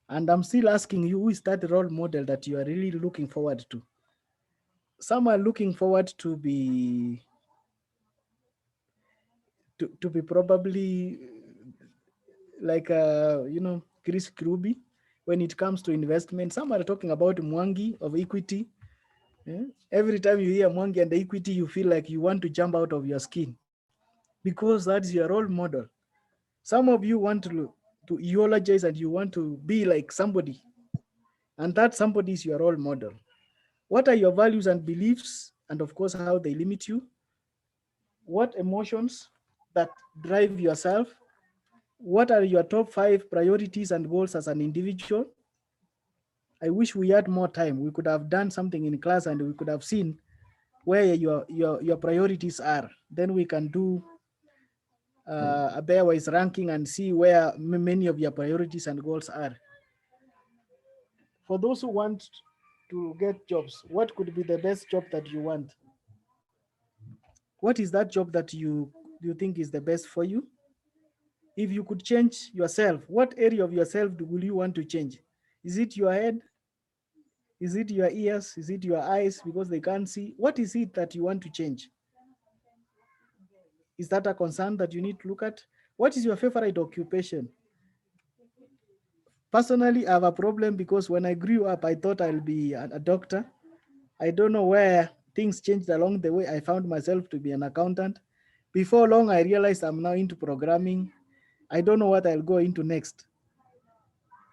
Speaker 7: And I'm still asking you, who is that role model that you are really looking forward to? Some are looking forward to be probably like Chris Kruby when it comes to investment. Some are talking about Mwangi of Equity. Yeah? Every time you hear Mwangi and the Equity, you feel like you want to jump out of your skin because that's your role model. Some of you want to eulogize and you want to be like somebody, and that somebody is your role model. What are your values and beliefs, and of course, how they limit you? What emotions that drive yourself? What are your top 5 priorities and goals as an individual? I wish we had more time. We could have done something in class and we could have seen where your priorities are. Then we can do a pairwise ranking and see where many of your priorities and goals are. For those who want to get jobs, what could be the best job that you want? What is that job that you think is the best for you? If you could change yourself, what area of yourself will you want to change? Is it your head? Is it your ears? Is it your eyes because they can't see? What is it that you want to change? Is that a concern that you need to look at? What is your favorite occupation? Personally, I have a problem because when I grew up, I thought I'll be a doctor. I don't know where things changed along the way. I found myself to be an accountant. Before long, I realized I'm now into programming. I don't know what I'll go into next.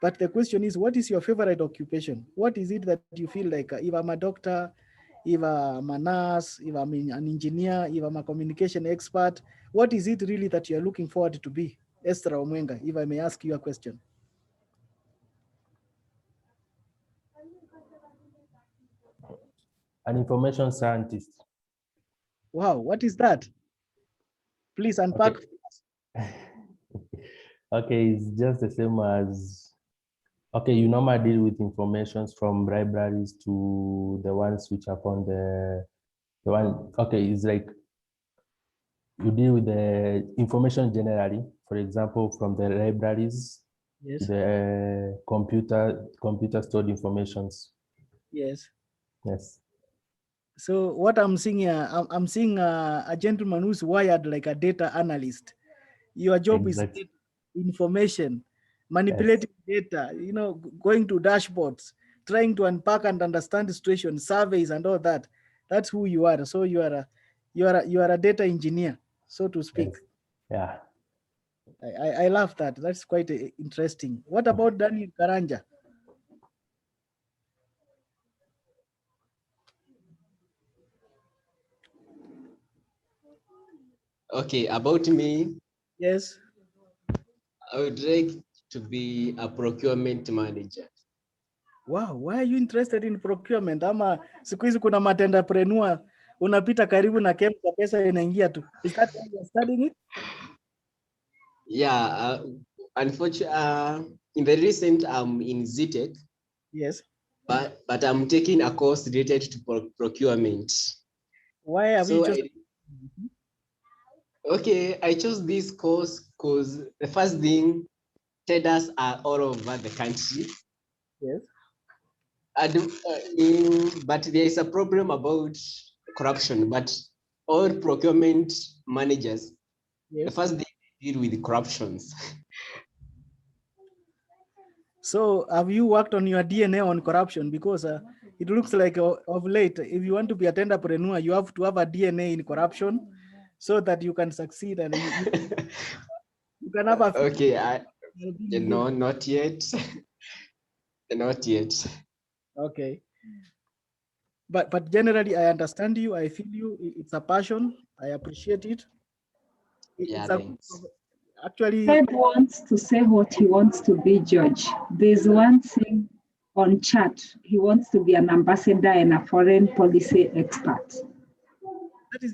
Speaker 7: But the question is, what is your favorite occupation? What is it that you feel like, if I'm a doctor, if I'm a nurse, if I'm an engineer, if I'm a communication expert, what is it really that you're looking forward to be? Esther Omwenga, if I may ask you a question.
Speaker 11: An information scientist.
Speaker 7: Wow, what is that? Please unpack.
Speaker 11: Okay. Okay, it's just the same as, okay, you normally deal with informations from libraries to the ones which are on the one, okay, it's like you deal with the information generally, for example, from the libraries,
Speaker 7: yes,
Speaker 11: the computer stored informations.
Speaker 7: Yes.
Speaker 11: Yes.
Speaker 7: So what I'm seeing here, I'm seeing a gentleman who's wired like a data analyst. Your job
Speaker 11: Exactly.
Speaker 7: is information, manipulating data, going to dashboards, trying to unpack and understand the situation, surveys and all that. That's who you are. So you are a data engineer, so to speak.
Speaker 11: Yes. Yeah.
Speaker 7: I love that. That's quite interesting. What about Daniel Karanja?
Speaker 12: Okay, about me.
Speaker 7: Yes.
Speaker 12: I would like to be a procurement manager.
Speaker 7: Wow, why are you interested in procurement? Ama siku hizi kuna matendapreneur unapita karibu na kemsa pesa inaingia tu. Is that why you're studying it?
Speaker 12: Yeah, unfortunately, in the recent I'm in Zetech.
Speaker 7: Yes.
Speaker 12: But I'm taking a course related to procurement.
Speaker 7: Why have you chosen?
Speaker 12: Okay, I chose this course because the first thing, traders are all over the country.
Speaker 7: Yes.
Speaker 12: But there is a problem about corruption. But all procurement managers,
Speaker 7: yes,
Speaker 12: the first thing they deal with corruptions.
Speaker 7: So have you worked on your DNA on corruption? Because it looks like of late, if you want to be a entrepreneur, you have to have a DNA in corruption so that you can succeed and you can have a
Speaker 12: okay, no, not yet. Not yet.
Speaker 7: Okay. But generally, I understand you. I feel you. It's a passion. I appreciate it.
Speaker 12: Yeah, thanks.
Speaker 7: Actually,
Speaker 6: Ted wants to say what he wants to be, George. There's one thing on chat. He wants to be an ambassador and a foreign policy expert.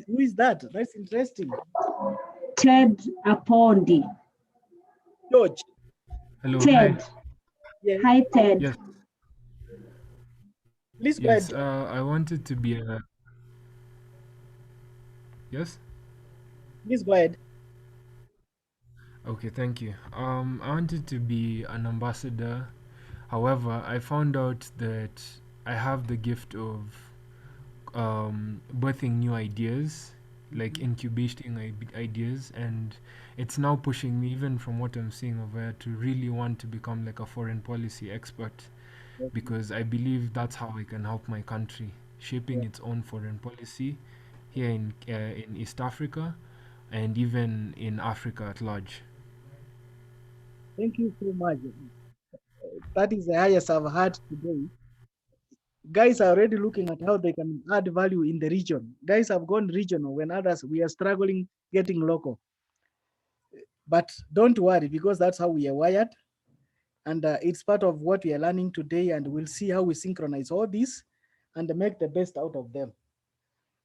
Speaker 7: Who is that? That's interesting.
Speaker 6: Ted Apondi.
Speaker 7: George.
Speaker 13: Hello.
Speaker 6: Ted.
Speaker 13: Hi.
Speaker 6: Yes. Hi, Ted.
Speaker 13: Yes.
Speaker 7: Please go
Speaker 13: yes.
Speaker 7: ahead.
Speaker 13: I wanted to be a. Yes.
Speaker 7: Please go ahead.
Speaker 13: Okay, thank you. I wanted to be an ambassador. However, I found out that I have the gift of birthing new ideas, like incubating ideas, and it's now pushing me, even from what I'm seeing over here, to really want to become like a foreign policy expert, because I believe that's how I can help my country shaping its own foreign policy here in East Africa and even in Africa at large.
Speaker 7: Thank you so much. That is the highest I've had today. Guys are already looking at how they can add value in the region. Guys have gone regional when others, we are struggling getting local. But don't worry, because that's how we are wired. And it's part of what we are learning today, and we'll see how we synchronize all this and make the best out of them.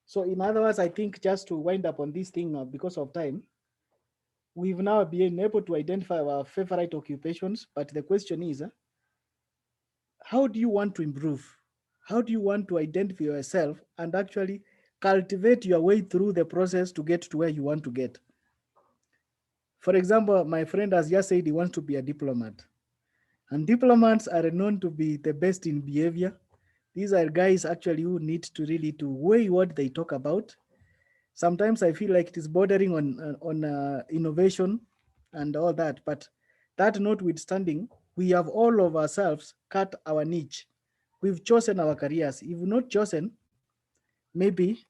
Speaker 7: So in other words, I think just to wind up on this thing because of time, we've now been able to identify our favorite occupations, but the question is, how do you want to improve? How do you want to identify yourself and actually cultivate your way through the process to get to where you want to get? For example, my friend has just said he wants to be a diplomat. And diplomats are known to be the best in behavior. These are guys actually who need to really to weigh what they talk about. Sometimes I feel like it is bordering on innovation and all that, but that notwithstanding, we have all of ourselves cut our niche. We've chosen our careers. If not chosen, maybe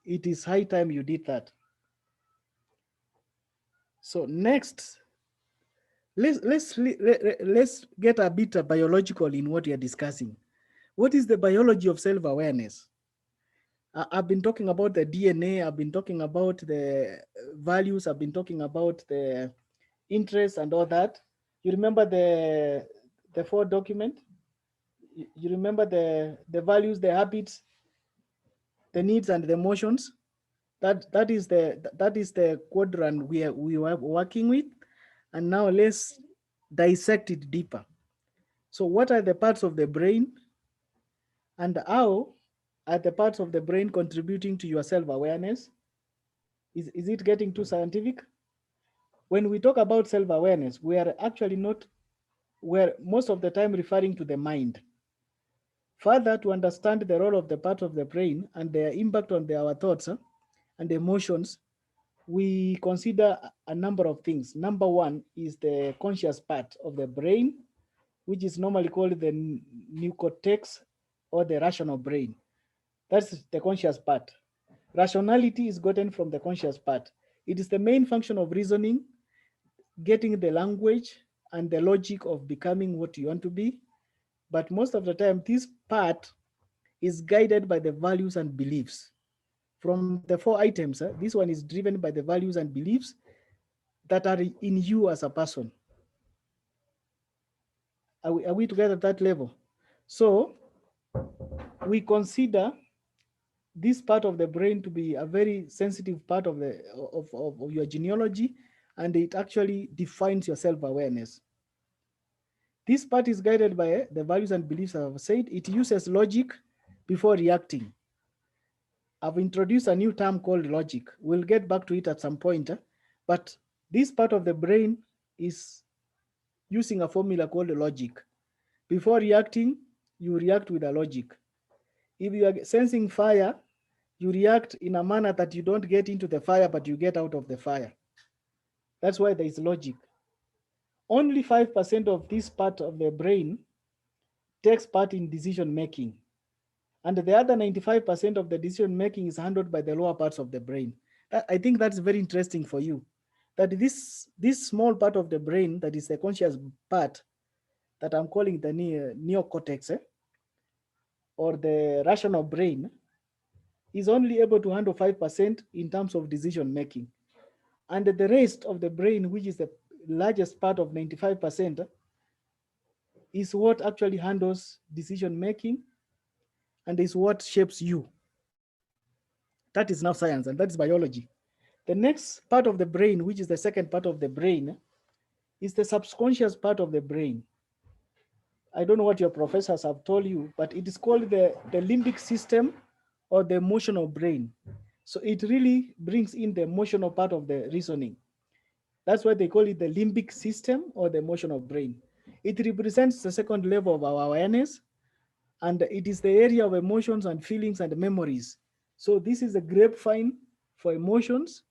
Speaker 7: it is high time you did that. So next, let's get a bit biological in what we are discussing. What is the biology of self-awareness? I've been talking about the DNA, I've been talking about the values, I've been talking about the interests and all that. You remember the 4 document? You remember the values, the habits, the needs and the emotions? That is the quadrant we are working with. And now let's dissect it deeper. So what are the parts of the brain, and how are the parts of the brain contributing to your self-awareness? Is it getting too scientific? When we talk about self-awareness, we are actually we're most of the time referring to the mind. Further, to understand the role of the part of the brain and their impact on our thoughts and emotions, we consider a number of things. Number one is the conscious part of the brain, which is normally called the neocortex or the rational brain. That's the conscious part. Rationality is gotten from the conscious part. It is the main function of reasoning, getting the language and the logic of becoming what you want to be. But most of the time, this part is guided by the values and beliefs. From the 4 items, this one is driven by the values and beliefs that are in you as a person. Are we together at that level? So we consider this part of the brain to be a very sensitive part of your genealogy, and it actually defines your self-awareness. This part is guided by the values and beliefs. I've said it uses logic before reacting. I've introduced a new term called logic. We'll get back to it at some point, but this part of the brain is using a formula called logic. Before reacting, you react with a logic. If you are sensing fire, you react in a manner that you don't get into the fire, but you get out of the fire. That's why there is logic. Only 5% of this part of the brain takes part in decision making. And the other 95% of the decision making is handled by the lower parts of the brain. I think that's very interesting for you, that this small part of the brain, that is the conscious part, that I'm calling the neocortex, or the rational brain, is only able to handle 5% in terms of decision making. And the rest of the brain, which is the largest part of 95%, is what actually handles decision making and is what shapes you. That is now science, and that's biology. The next part of the brain, which is the second part of the brain, is the subconscious part of the brain. I don't know what your professors have told you, but it is called the limbic system or the emotional brain. So it really brings in the emotional part of the reasoning. That's why they call it the limbic system or the emotional brain. It represents the second level of our awareness, and it is the area of emotions and feelings and memories. So this is a grapevine for emotions,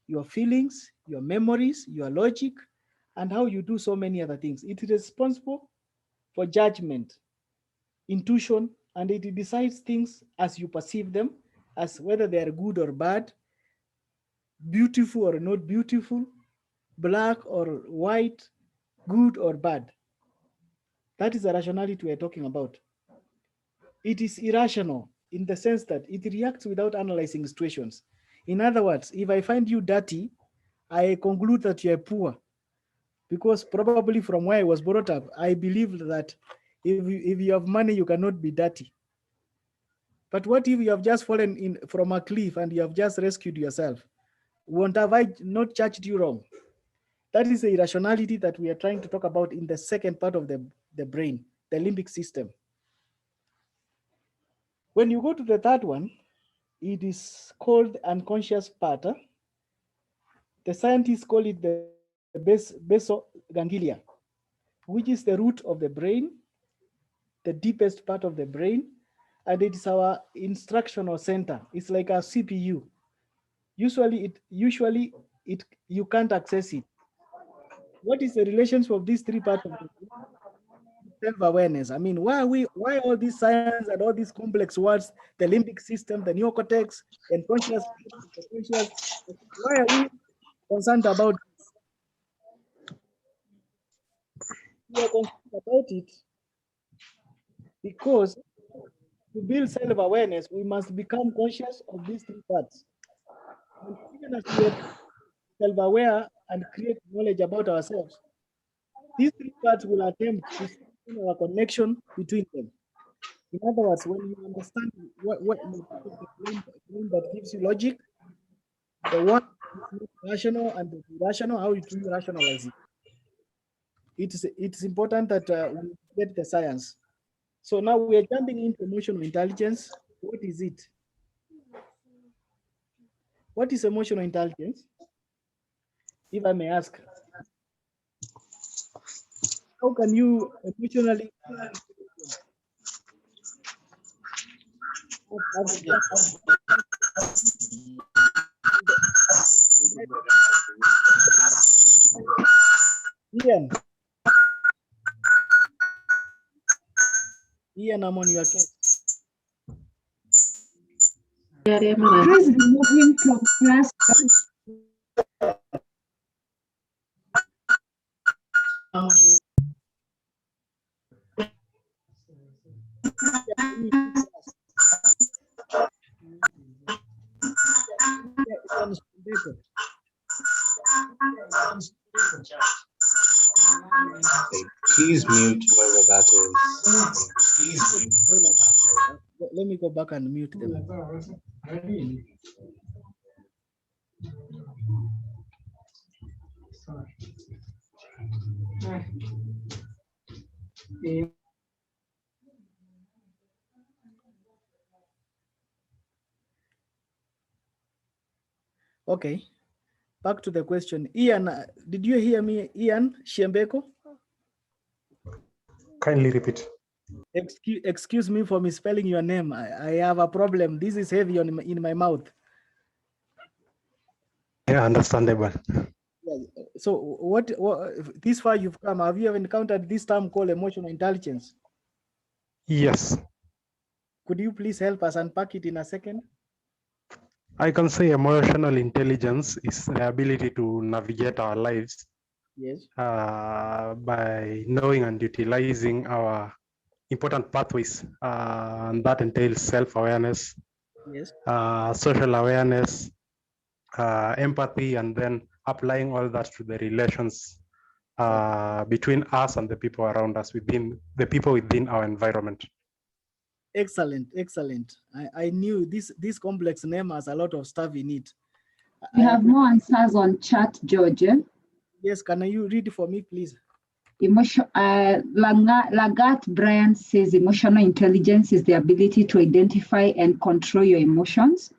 Speaker 7: your feelings, your memories, your logic, and how you do so many other things. It is responsible for judgment, intuition, and it decides things as you perceive them, as whether they are good or bad, beautiful or not beautiful, black or white, good or bad. That is the rationality we're talking about. It is irrational in the sense that it reacts without analyzing situations. In other words, if I find you dirty, I conclude that you're poor, because probably from where I was brought up, I believed that if you have money, you cannot be dirty. But what if you have just fallen in from a cliff and you have just rescued yourself? Won't have I not judged you wrong? That is the irrationality that we are trying to talk about in the second part of the brain, the limbic system. When you go to the third one, it is called unconscious part. The scientists call it the basal ganglia, which is the root of the brain, the deepest part of the brain, and it is our instructional center. It's like a CPU. Usually you can't access it. What is the relationship of these three parts of the brain? Self-awareness. I mean, why all this science and all these complex words, the limbic system, the neocortex, and conscious, why are we concerned about this? We are concerned about it because to build self-awareness, we must become conscious of these three parts. And even as we are self-aware and create knowledge about ourselves, these three parts will attempt to strengthen our connection between them. In other words, when you understand what the brain that gives you logic, the one is rational and the irrational, how you rationalize it. It's important that we get the science. So now we are jumping into emotional intelligence. What is it? What is emotional intelligence? If I may ask, how can you emotionally Ian? Ian, I'm on your case.
Speaker 6: Please remove him from class.
Speaker 9: Please mute whoever that is.
Speaker 7: Let me go back and mute them. Okay, back to the question. Ian, did you hear me, Ian Shiembeko?
Speaker 14: Kindly repeat.
Speaker 7: Excuse me for misspelling your name. I have a problem. This is heavy in my mouth.
Speaker 14: Yeah, understandable.
Speaker 7: Yeah. So what this far you've come, have you ever encountered this term called emotional intelligence?
Speaker 14: Yes,
Speaker 7: Could you please help us unpack it in a second?
Speaker 14: I can say emotional intelligence is the ability to navigate our lives
Speaker 7: Yes.
Speaker 14: by knowing and utilizing our important pathways, and that entails self-awareness,
Speaker 7: Yes.
Speaker 14: social awareness, empathy, and then applying all that to the relations between us and the people around us, within the people within our environment.
Speaker 7: Excellent, excellent. I knew this complex name has a lot of stuff in it.
Speaker 6: We have more answers on chat, George.
Speaker 7: Yes, can you read for me, please?
Speaker 6: Lagat Brian says emotional intelligence is the ability to identify and control your emotions.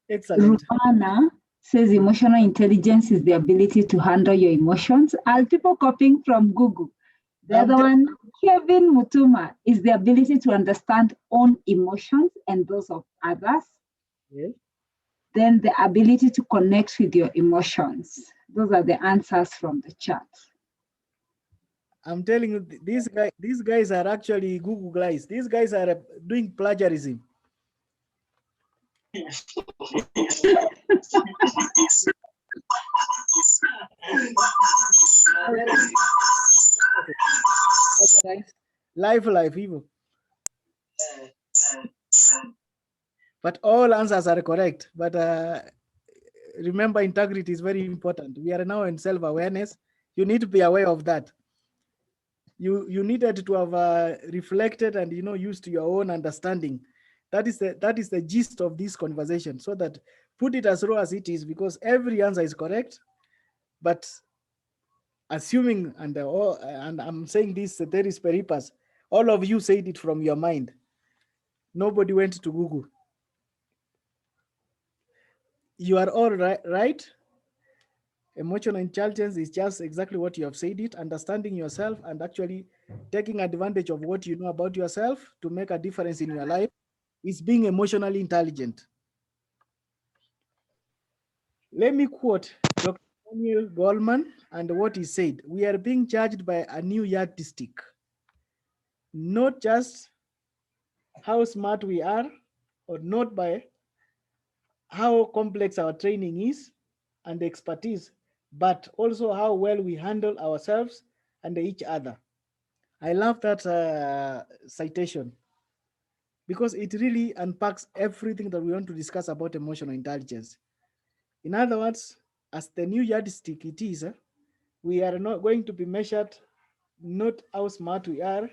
Speaker 7: Excellent.
Speaker 6: Ruana says emotional intelligence is the ability to handle your emotions. Are people copying from Google? The other one, Kevin Mutuma, is the ability to understand own emotions and those of others.
Speaker 7: Yes.
Speaker 6: Then the ability to connect with your emotions. Those are the answers from the chat.
Speaker 7: I'm telling you, these guys are actually Google guys. These guys are doing plagiarism. Live, evil. But all answers are correct. But remember, integrity is very important. We are now in self-awareness. You need to be aware of that. You needed to have reflected and used your own understanding. That is the gist of this conversation. So that put it as raw as it is, because every answer is correct. But assuming, and I'm saying this, there is peripas. All of you said it from your mind. Nobody went to Google. You are all right. Emotional intelligence is just exactly what you have said it, understanding yourself and actually taking advantage of what you know about yourself to make a difference in your life is being emotionally intelligent. Let me quote Dr. Daniel Goleman and what he said. We are being judged by a new yardstick, not just how smart we are, or not by how complex our training is and expertise, but also how well we handle ourselves and each other. I love that citation because it really unpacks everything that we want to discuss about emotional intelligence. In other words, as the new yardstick it is, we are not going to be measured not how smart we are,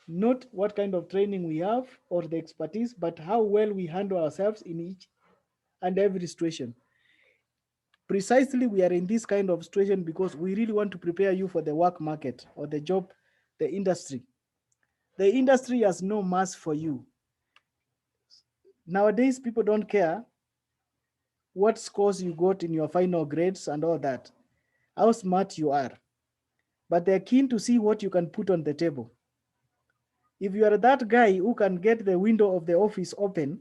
Speaker 7: not what kind of training we have or the expertise, but how well we handle ourselves in each and every situation. Precisely, we are in this kind of situation because we really want to prepare you for the work market or the job, the industry. The industry has no mass for you. Nowadays, people don't care what scores you got in your final grades and all that, how smart you are, but they're keen to see what you can put on the table. If you are that guy who can get the window of the office open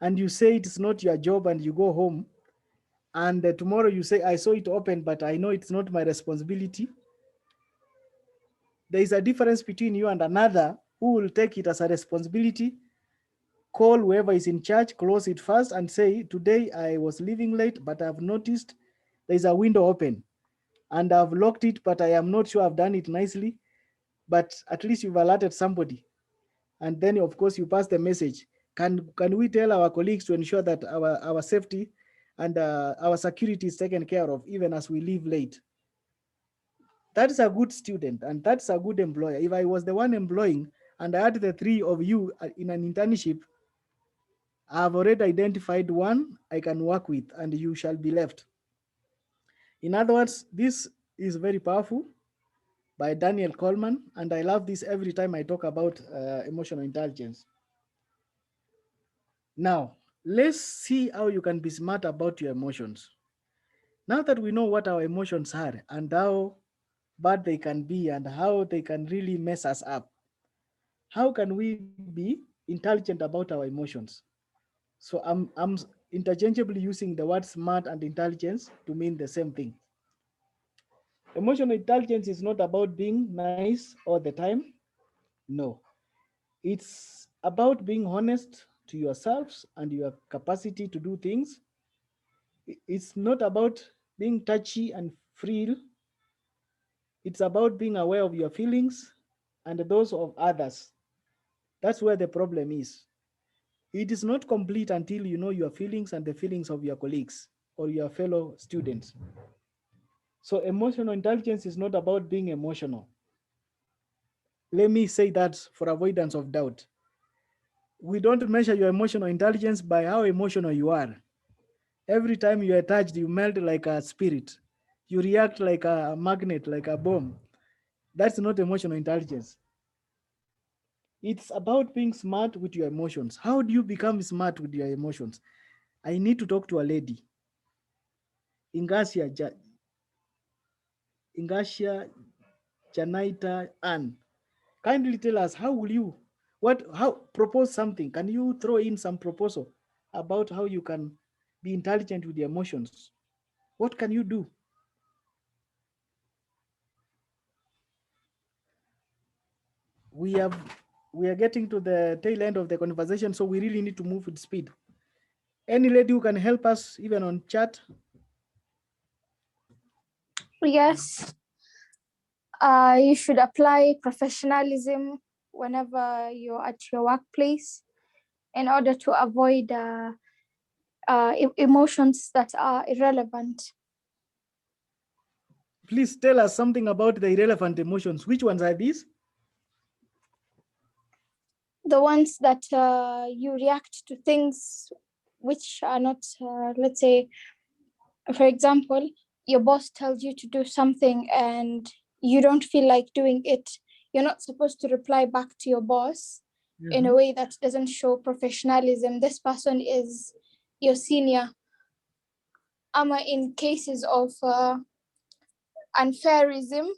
Speaker 7: and you say it's not your job and you go home, and tomorrow you say, I saw it open, but I know it's not my responsibility. There is a difference between you and another who will take it as a responsibility, call whoever is in charge, close it first and say, today I was leaving late, but I've noticed there's a window open and I've locked it, but I am not sure I've done it nicely, but at least you've alerted somebody. And then of course you pass the message. Can we tell our colleagues to ensure that our safety and our security is taken care of even as we leave late? That is a good student and that's a good employer. If I was the one employing and I had the three of you in an internship, I've already identified one I can work with and you shall be left. In other words, this is very powerful by Daniel Coleman, and I love this every time I talk about emotional intelligence. Now, let's see how you can be smart about your emotions. Now that we know what our emotions are and how bad they can be and how they can really mess us up, how can we be intelligent about our emotions? So I'm interchangeably using the word smart and intelligence to mean the same thing. Emotional intelligence is not about being nice all the time. No, it's about being honest to yourselves and your capacity to do things. It's not about being touchy and free. It's about being aware of your feelings and those of others. That's where the problem is. It is not complete until you know your feelings and the feelings of your colleagues or your fellow students. So emotional intelligence is not about being emotional. Let me say that for avoidance of doubt. We don't measure your emotional intelligence by how emotional you are. Every time you are touched, you melt like a spirit. You react like a magnet, like a bomb. That's not emotional intelligence. It's about being smart with your emotions. How do you become smart with your emotions? I need to talk to a lady. Ingasia Janaita Ann. Kindly tell us, how will you, propose something? Can you throw in some proposal about how you can be intelligent with your emotions? What can you do? We are getting to the tail end of the conversation, so we really need to move with speed. Any lady who can help us even on chat?
Speaker 15: Yes. You should apply professionalism whenever you're at your workplace in order to avoid emotions that are irrelevant.
Speaker 7: Please tell us something about the irrelevant emotions. Which ones are these?
Speaker 15: The ones that you react to things which are not, let's say, for example, your boss tells you to do something and you don't feel like doing it. You're not supposed to reply back to your boss in a way that doesn't show professionalism. This person is your senior. In cases of unfairism,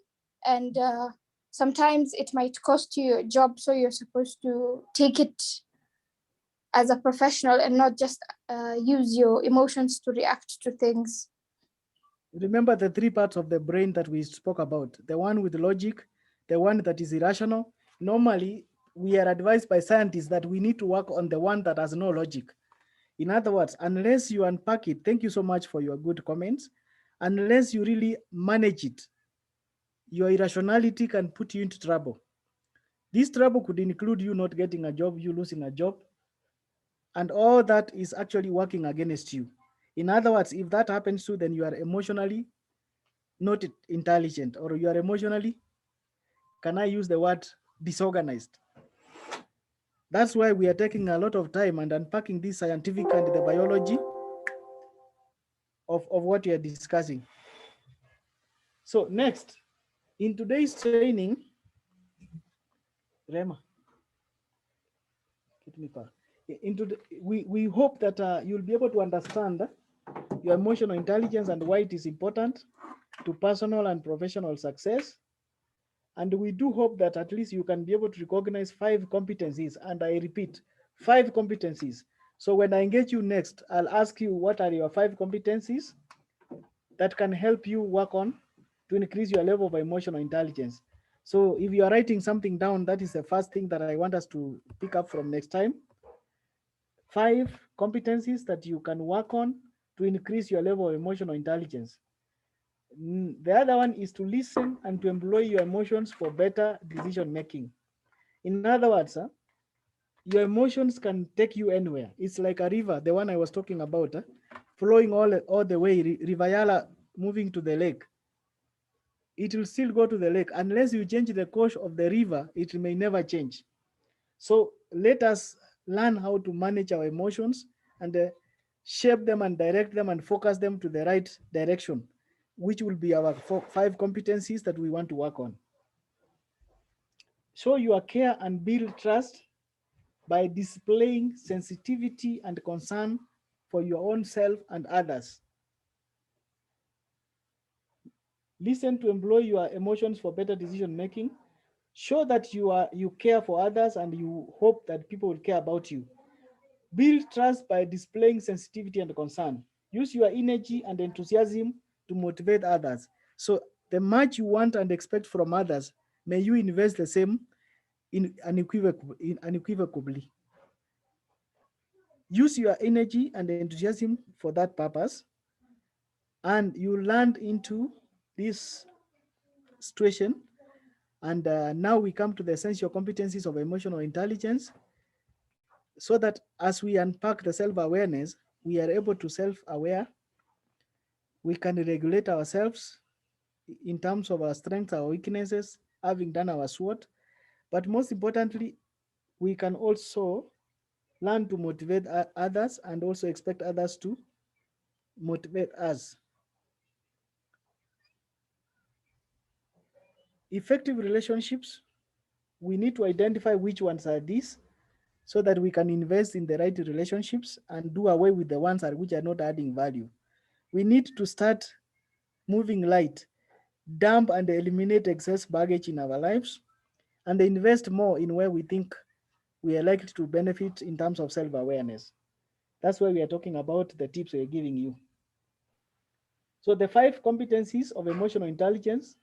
Speaker 15: and sometimes it might cost you your job, so you're supposed to take it as a professional and not just use your emotions to react to things.
Speaker 7: Remember the three parts of the brain that we spoke about. The one with logic, the one that is irrational. Normally, we are advised by scientists that we need to work on the one that has no logic. In other words, unless you unpack it, thank you so much for your good comments, unless you really manage it, your irrationality can put you into trouble. This trouble could include you not getting a job, you losing a job, and all that is actually working against you. In other words, if that happens to you, then you are emotionally not intelligent, or you are emotionally, can I use the word, disorganized. That's why we are taking a lot of time and unpacking this scientific and the biology of what we are discussing. So next, in today's training, Rema, we hope that you'll be able to understand your emotional intelligence and why it is important to personal and professional success. And we do hope that at least you can be able to recognize 5 competencies. And I repeat, 5 competencies. So when I engage you next, I'll ask you what are your 5 competencies that can help you work on to increase your level of emotional intelligence. So if you are writing something down, that is the first thing that I want us to pick up from next time. 5 competencies that you can work on to increase your level of emotional intelligence. The other one is to listen and to employ your emotions for better decision making. In other words, your emotions can take you anywhere. It's like a river, the one I was talking about, flowing all the way, River Yala moving to the lake. It will still go to the lake. Unless you change the course of the river, it may never change. So let us learn how to manage our emotions and shape them and direct them and focus them to the right direction, which will be our 5 competencies that we want to work on. Show your care and build trust by displaying sensitivity and concern for your own self and others. Listen to employ your emotions for better decision making. Show that you care for others and you hope that people will care about you. Build trust by displaying sensitivity and concern. Use your energy and enthusiasm to motivate others. So the much you want and expect from others, may you invest the same unequivocally. Use your energy and enthusiasm for that purpose, and you land into this situation. And now we come to the essential competencies of emotional intelligence, so that as we unpack the self-awareness, we are able to self-aware. We can regulate ourselves in terms of our strengths, our weaknesses, having done our SWOT. But most importantly, we can also learn to motivate others and also expect others to motivate us. Effective relationships, we need to identify which ones are these so that we can invest in the right relationships and do away with the ones which are not adding value. We need to start moving light, dump and eliminate excess baggage in our lives, and invest more in where we think we are likely to benefit in terms of self-awareness. That's why we are talking about the tips we're giving you. So the 5 competencies of emotional intelligence: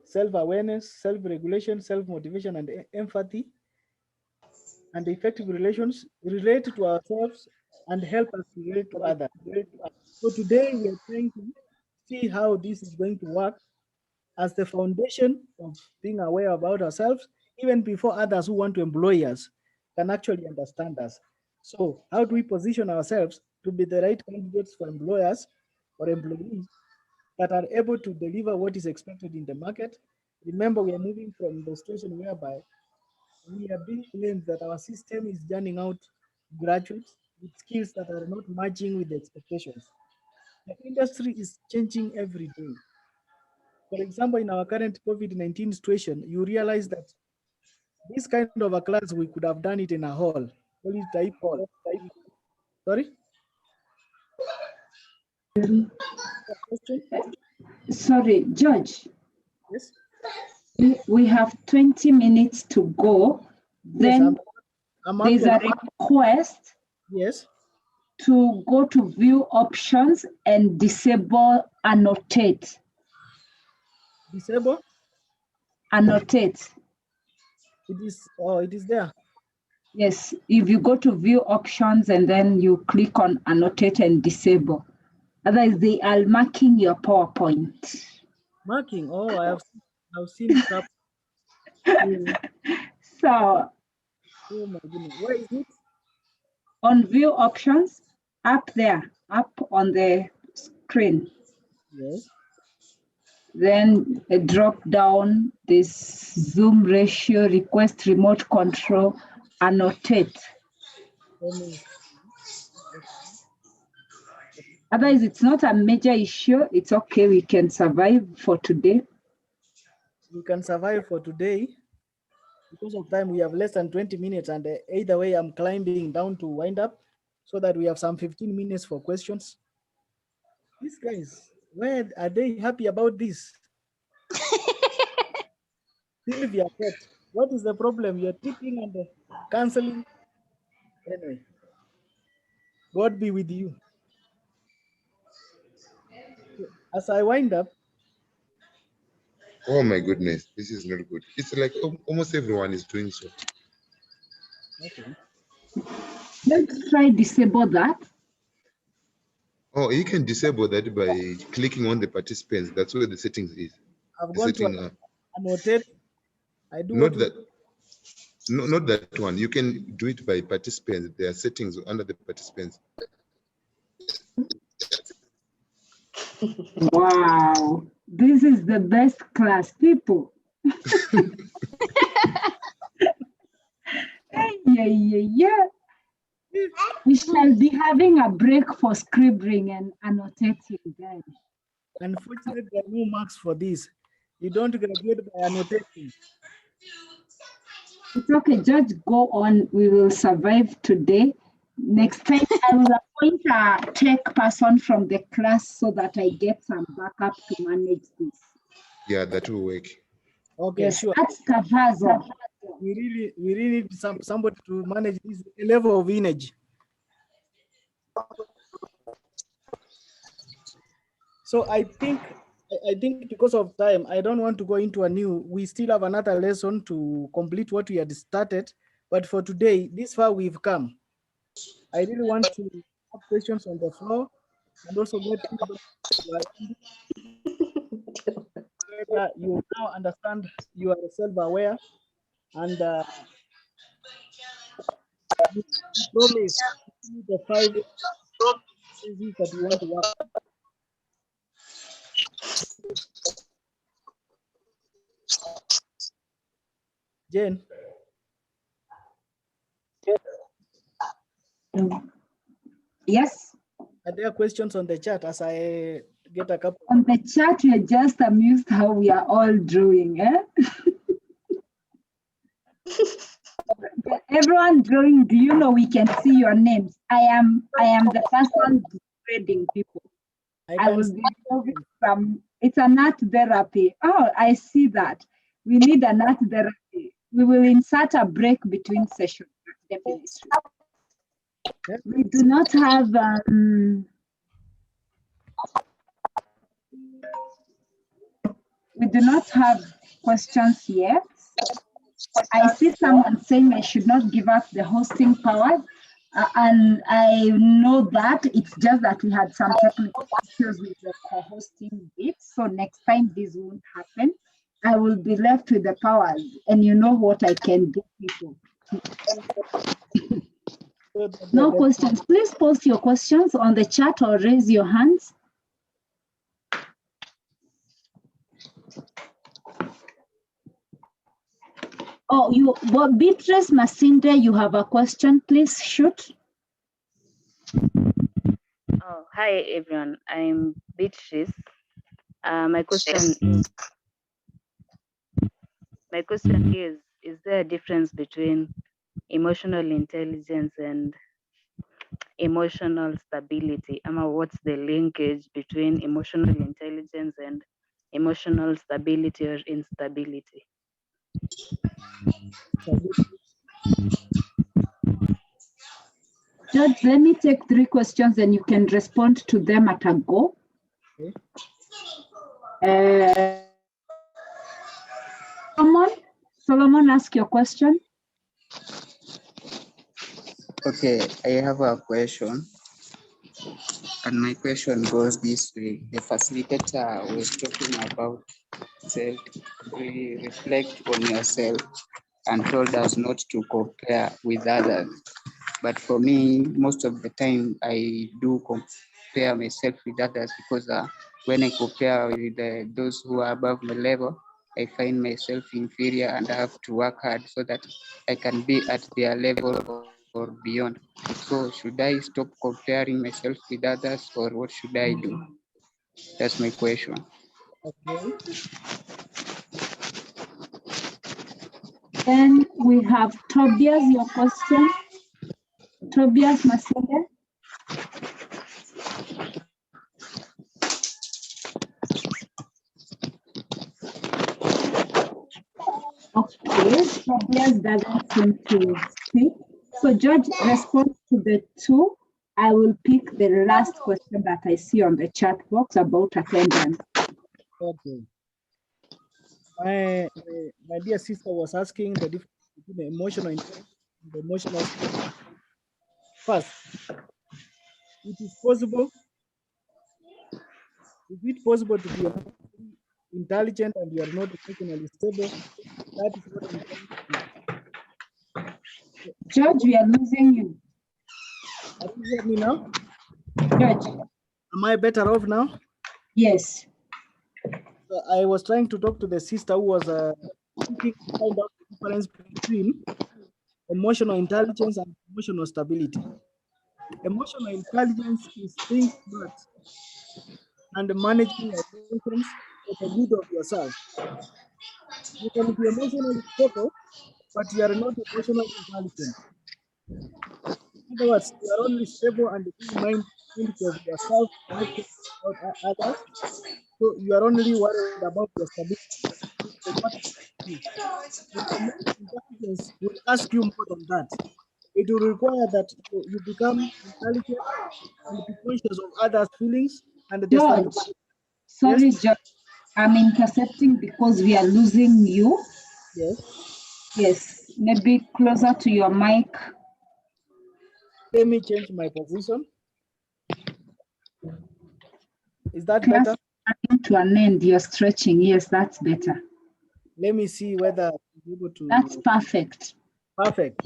Speaker 7: self-awareness, self-regulation, self-motivation, and empathy, and effective relations relate to ourselves and help us relate to others. So today we are trying to see how this is going to work as the foundation of being aware about ourselves, even before others who want to employ us can actually understand us. So how do we position ourselves to be the right candidates for employers or employees that are able to deliver what is expected in the market? Remember, we are moving from the situation whereby we are being blamed that our system is churning out graduates with skills that are not matching with the expectations. The industry is changing every day. For example, in our current COVID-19 situation, you realize that this kind of a class, we could have done it in a hall, call it type hall. Sorry?
Speaker 6: Sorry, George.
Speaker 7: Yes.
Speaker 6: We have 20 minutes to go. Then there's a request.
Speaker 7: Yes.
Speaker 6: To go to view options and disable annotate.
Speaker 7: Disable?
Speaker 6: Annotate.
Speaker 7: It is there.
Speaker 6: Yes, if you go to view options and then you click on annotate and disable. Otherwise, they are marking your PowerPoint.
Speaker 7: Marking? Oh, I've seen it up.
Speaker 6: So,
Speaker 7: oh my goodness, where is it?
Speaker 6: On view options, up there, up on the screen.
Speaker 7: Yes.
Speaker 6: Then a drop down, this zoom ratio, request remote control, annotate. Otherwise, it's not a major issue. It's okay. We can survive for today.
Speaker 7: We can survive for today. Because of time, we have less than 20 minutes. And either way, I'm climbing down to wind up so that we have some 15 minutes for questions. These guys, where are they happy about this? Sylvia, what is the problem? You're tipping and canceling. Anyway, God be with you. As I wind up,
Speaker 8: Oh my goodness, this is not good. It's like almost everyone is doing so.
Speaker 7: Okay.
Speaker 6: Let's try disable that.
Speaker 8: Oh, you can disable that by clicking on the participants. That's where the settings is.
Speaker 7: I've
Speaker 8: The
Speaker 7: gone to
Speaker 8: setting,
Speaker 7: annotate. I do
Speaker 8: not
Speaker 7: what
Speaker 8: that. No, not that one. You can do it by participants. There are settings under the participants.
Speaker 6: Wow, this is the best class, people. Yeah. We shall be having a break for scribbling and annotating, guys.
Speaker 7: Unfortunately, there are no marks for this. You don't graduate by annotating.
Speaker 6: It's okay, George, go on. We will survive today. Next time, I will appoint a tech person from the class so that I get some backup to manage this.
Speaker 8: Yeah, that will work.
Speaker 7: Okay,
Speaker 6: Yes,
Speaker 7: sure.
Speaker 6: that's Kavazo.
Speaker 7: We really need somebody to manage this level of image. So I think because of time, I don't want to go into a new. We still have another lesson to complete what we had started. But for today, this far we've come. I really want to have questions on the floor and also get feedback. You now understand you are self-aware and you promise the 5 things that you want to work. Jane.
Speaker 6: Yes.
Speaker 7: Are there questions on the chat as I get a couple?
Speaker 6: On the chat, we are just amused how we are all drawing. Everyone drawing, do you know we can see your names? I am the person grading people. I will be moving from, it's an art therapy. Oh, I see that. We need an art therapy. We will insert a break between sessions, definitely. We do not have questions yet. I see someone saying I should not give up the hosting powers. And I know that it's just that we had some technical issues with the co-hosting bit. So next time this won't happen. I will be left with the powers. And you know what I can do, people. No questions. Please post your questions on the chat or raise your hands. Oh, Beatrice Masinde, you have a question, please shoot.
Speaker 16: Oh, hi everyone. I'm Beatrice. My question is there a difference between emotional intelligence and emotional stability? What's the linkage between emotional intelligence and emotional stability or instability?
Speaker 6: George, let me take 3 questions and you can respond to them at a go. Okay. Solomon, ask your question.
Speaker 17: Okay, I have a question. And my question goes this way. The facilitator was talking about reflect on yourself and told us not to compare with others. But for me, most of the time, I do compare myself with others because when I compare with those who are above my level, I find myself inferior and I have to work hard so that I can be at their level or beyond. So should I stop comparing myself with others or what should I do? That's my question.
Speaker 6: Okay. Then we have Tobias, your question. Tobias Masinde. Okay, Tobias doesn't seem to speak. So George, respond to the 2. I will pick the last question that I see on the chat box about attendance.
Speaker 7: Okay. my dear sister was asking the difference between the emotional intelligence and the emotional stability. First, it is possible. Is it possible to be intelligent and you are not emotionally stable? That is what I'm trying to do.
Speaker 6: George, we are losing you.
Speaker 7: Can you hear me now?
Speaker 6: George.
Speaker 7: Am I better off now?
Speaker 6: Yes.
Speaker 7: I was trying to talk to the sister who was looking to find out the difference between emotional intelligence and emotional stability. Emotional intelligence is being smart and managing your emotions for the good of yourself. You can be emotionally stable, but you are not emotionally intelligent. In other words, you are only stable and being mindful of yourself, not about others. So you are only worried about your stability. So what you do. And emotional intelligence will ask you more than that. It will require that you become intelligent and be conscious of others' feelings and the
Speaker 6: George, sorry,
Speaker 7: yes?
Speaker 6: George, I'm intercepting because we are losing you.
Speaker 7: Yes.
Speaker 6: Yes, maybe closer to your mic.
Speaker 7: Let me change my position. Is that
Speaker 6: Class
Speaker 7: better?
Speaker 6: coming to an end, you're stretching. Yes, that's better.
Speaker 7: Let me see whether I'm able to.
Speaker 6: That's perfect.
Speaker 7: Perfect.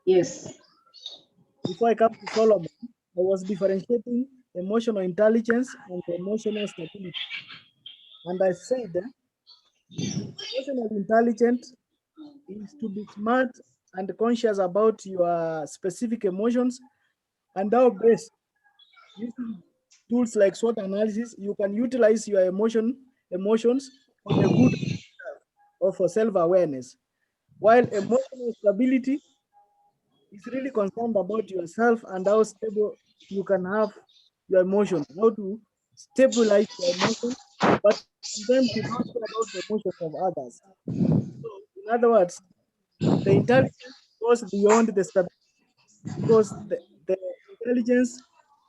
Speaker 6: Yes.
Speaker 7: Before I come to Solomon, I was differentiating emotional intelligence and emotional stability. And I said that emotional intelligence is to be smart and conscious about your specific emotions, and how best using tools like SWOT analysis, you can utilize your emotions for the good or for self-awareness. While emotional stability is really concerned about yourself and how stable you can have your emotion, how to stabilize your emotion, but sometimes you don't care about the emotions of others. So, in other words, the intelligence goes beyond the stability because the intelligence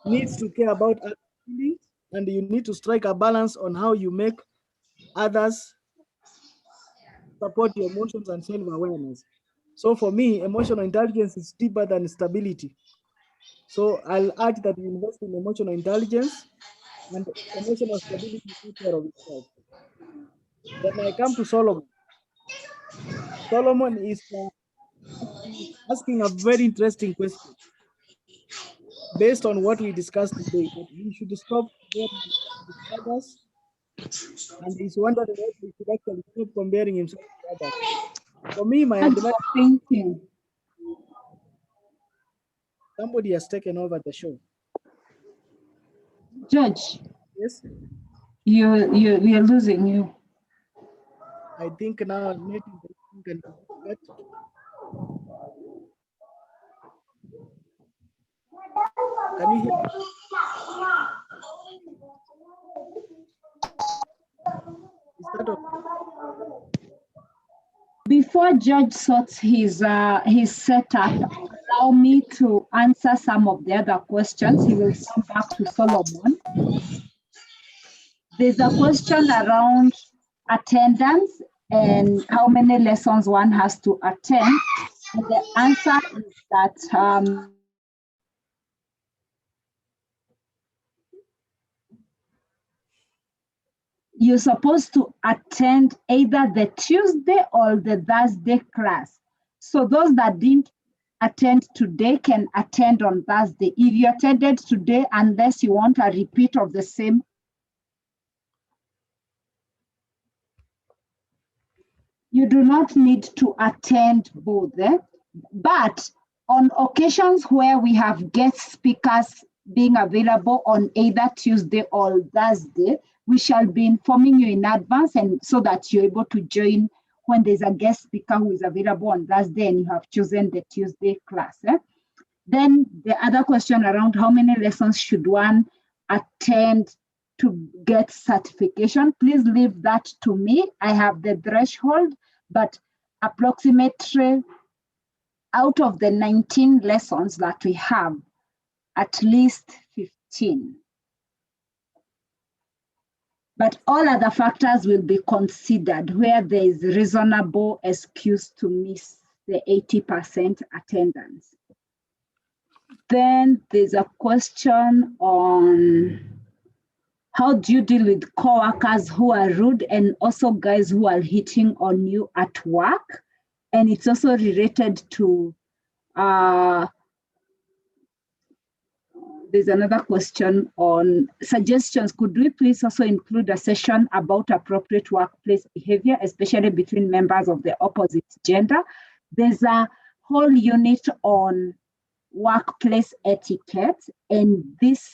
Speaker 7: needs to care about other feelings, and you need to strike a balance on how you make others support your emotions and self-awareness. So for me, emotional intelligence is deeper than stability. So I'll urge that you invest in emotional intelligence and emotional stability to take care of itself. Then I come to Solomon. Solomon is asking a very interesting question based on what we discussed today, that we should stop comparing with others, and he's wondering what we should actually stop comparing himself to others. For me, my advice.
Speaker 6: Thinking.
Speaker 7: Somebody has taken over the show.
Speaker 6: George.
Speaker 7: Yes.
Speaker 6: We are losing you.
Speaker 7: I think now maybe can get. Can you hear me? Is that okay?
Speaker 6: Before George sorts his setup, allow me to answer some of the other questions. He will come back to Solomon. There's a question around attendance and how many lessons one has to attend. And the answer is that you're supposed to attend either the Tuesday or the Thursday class. So those that didn't attend today can attend on Thursday. If you attended today, unless you want a repeat of the same, you do not need to attend both. But on occasions where we have guest speakers being available on either Tuesday or Thursday, we shall be informing you in advance, and so that you're able to join when there's a guest speaker who is available on Thursday and you have chosen the Tuesday class. Then the other question around how many lessons should one attend to get certification, please leave that to me. I have the threshold, but approximately out of the 19 lessons that we have, at least 15. but all other factors will be considered where there is reasonable excuse to miss the 80% attendance. Then there's a question on how do you deal with coworkers who are rude and also guys who are hitting on you at work? And it's also related to, there's another question on suggestions. Could we please also include a session about appropriate workplace behavior, especially between members of the opposite gender? There's a whole unit on workplace etiquette, and these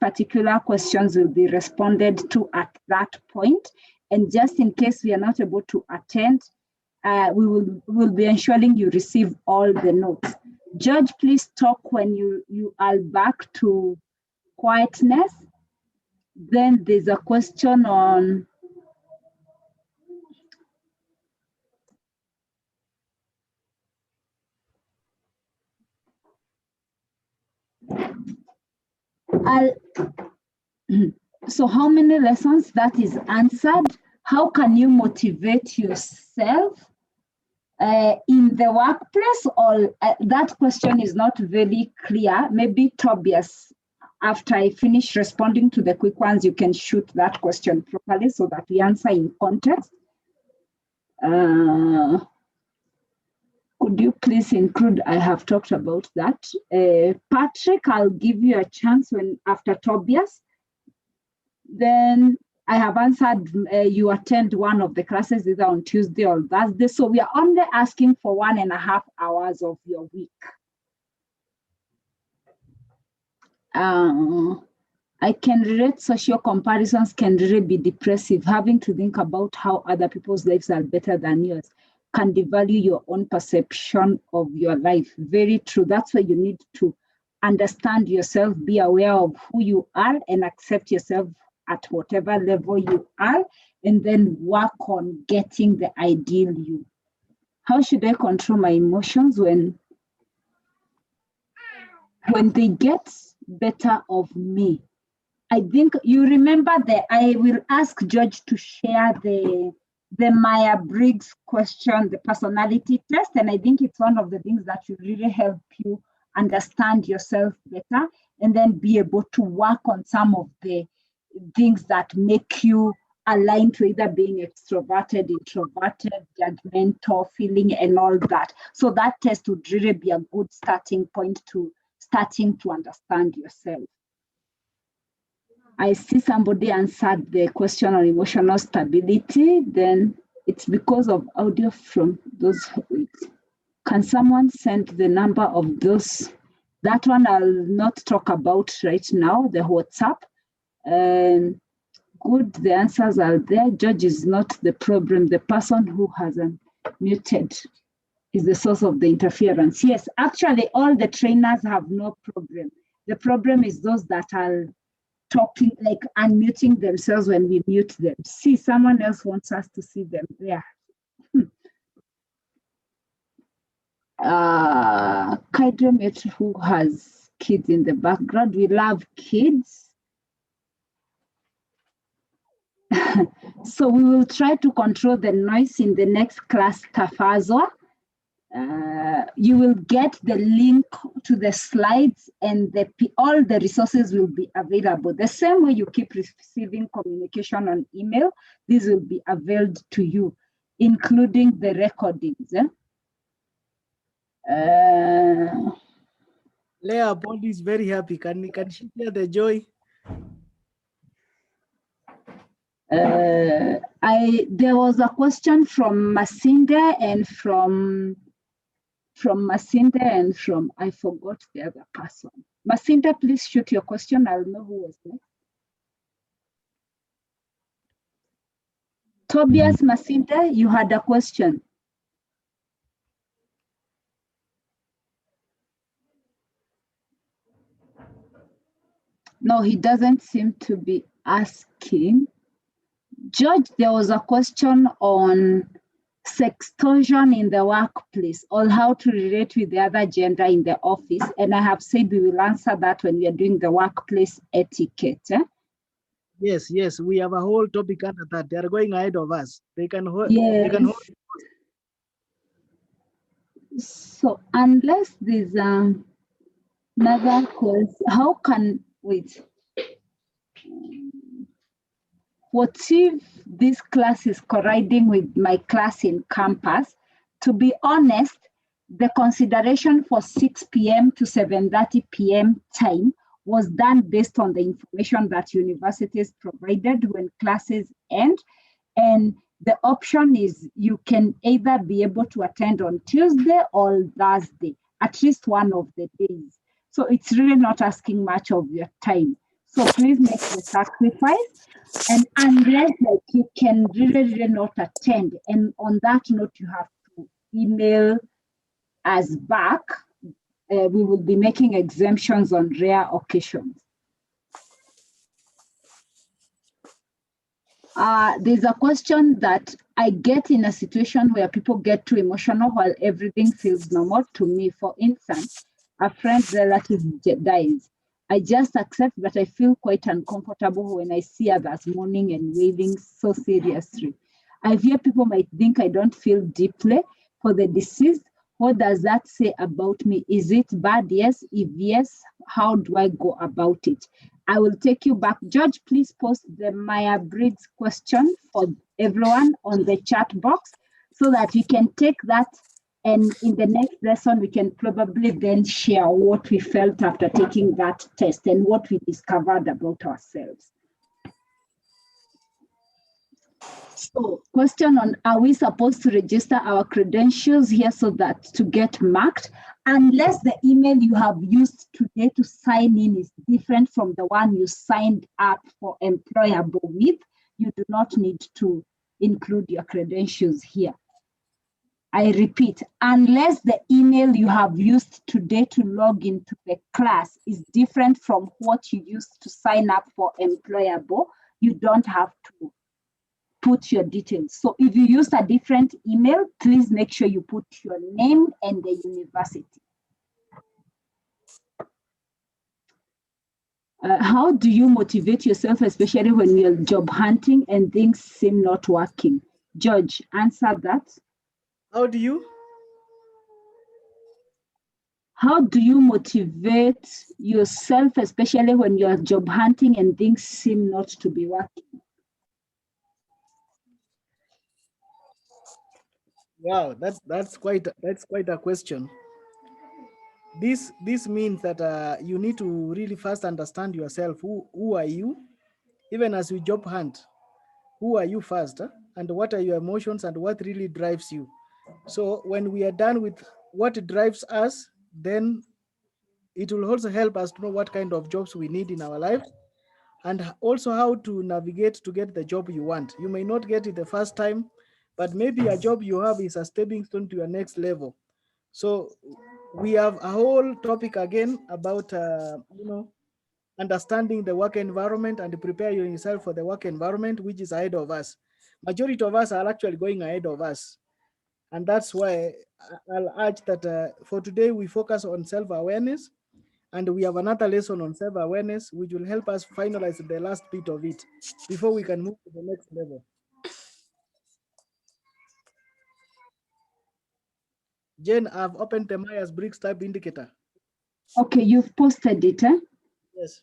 Speaker 6: particular questions will be responded to at that point. And just in case we are not able to attend, we will be ensuring you receive all the notes. George, please talk when you are back to quietness. Then there's a question on so how many lessons? That is answered. How can you motivate yourself in the workplace? Or that question is not very clear. Maybe Tobias, after I finish responding to the quick ones, you can shoot that question properly so that we answer in context. Could you please include, I have talked about that. Patrick, I'll give you a chance after Tobias. Then I have answered you attend one of the classes either on Tuesday or Thursday. So we are only asking for 1.5 hours of your week. I can relate social comparisons can really be depressive. Having to think about how other people's lives are better than yours can devalue your own perception of your life. Very true. That's why you need to understand yourself, be aware of who you are, and accept yourself at whatever level you are, and then work on getting the ideal you. How should I control my emotions when they get better of me? I think you remember that I will ask George to share the Myers-Briggs question, the personality test, and I think it's one of the things that will really help you understand yourself better, and then be able to work on some of the things that make you align to either being extroverted, introverted, judgmental, feeling, and all that. So that test would really be a good starting point to starting to understand yourself. I see somebody answered the question on emotional stability. Then it's because of audio from those. Can someone send the number of those? That one I'll not talk about right now, the WhatsApp. Good, the answers are there. George is not the problem. The person who hasn't muted is the source of the interference. Yes, actually, all the trainers have no problem. The problem is those that are talking, like unmuting themselves when we mute them. See, someone else wants us to see them there. Kydromit, who has kids in the background. We love kids. So we will try to control the noise in the next class, Tafazwa. You will get the link to the slides, and all the resources will be available. The same way you keep receiving communication on email, this will be availed to you, including the recordings.
Speaker 7: Leah Bond is very happy. Can she hear the joy?
Speaker 6: There was a question from Masinde and from Masinde and from, I forgot the other person. Masinde, please shoot your question. I'll know who was next. Tobias Masinde, you had a question. No, he doesn't seem to be asking. George, there was a question on sextortion in the workplace, or how to relate with the other gender in the office. And I have said we will answer that when we are doing the workplace etiquette.
Speaker 7: Yes, we have a whole topic under that. They are going ahead of us. They can hold.
Speaker 6: Yes. So unless there's another question, how can wait? What if this class is colliding with my class in campus? To be honest, the consideration for 6 p.m. to 7:30 p.m. time was done based on the information that universities provided when classes end. And the option is you can either be able to attend on Tuesday or Thursday, at least one of the days. So it's really not asking much of your time. So please make the sacrifice. And unless like you can really not attend, and on that note, you have to email us back. We will be making exemptions on rare occasions. There's a question that I get in a situation where people get too emotional while everything feels normal to me. For instance, a friend's relative dies. I just accept, but I feel quite uncomfortable when I see others mourning and wailing so seriously. I fear people might think I don't feel deeply for the deceased. What does that say about me? Is it bad? Yes. If yes, how do I go about it? I will take you back. George, please post the Maya Briggs question for everyone on the chat box so that we can take that, and in the next lesson, we can probably then share what we felt after taking that test and what we discovered about ourselves. So, question on, are we supposed to register our credentials here so that to get marked? Unless the email you have used today to sign in is different from the one you signed up for EmployAble with, you do not need to include your credentials here. I repeat, unless the email you have used today to log into the class is different from what you used to sign up for EmployAble, you don't have to put your details. So if you use a different email, please make sure you put your name and the university. How do you motivate yourself, especially when you're job hunting and things seem not working? George, answer that.
Speaker 7: How do you
Speaker 6: motivate yourself, especially when you're job hunting and things seem not to be working?
Speaker 7: Wow, that's quite a question. This means that you need to really first understand yourself. Who are you? Even as you job hunt, who are you first? And what are your emotions and what really drives you? So when we are done with what drives us, then it will also help us to know what kind of jobs we need in our life, and also how to navigate to get the job you want. You may not get it the first time, but maybe a job you have is a stepping stone to your next level. So we have a whole topic again about understanding the work environment and prepare yourself for the work environment which is ahead of us. Majority of us are actually going ahead of us, and that's why I'll urge that for today we focus on self-awareness, and we have another lesson on self-awareness which will help us finalize the last bit of it before we can move to the next level. Jane, I've opened the Myers-Briggs type indicator.
Speaker 6: Okay, you've posted it, eh?
Speaker 7: Yes.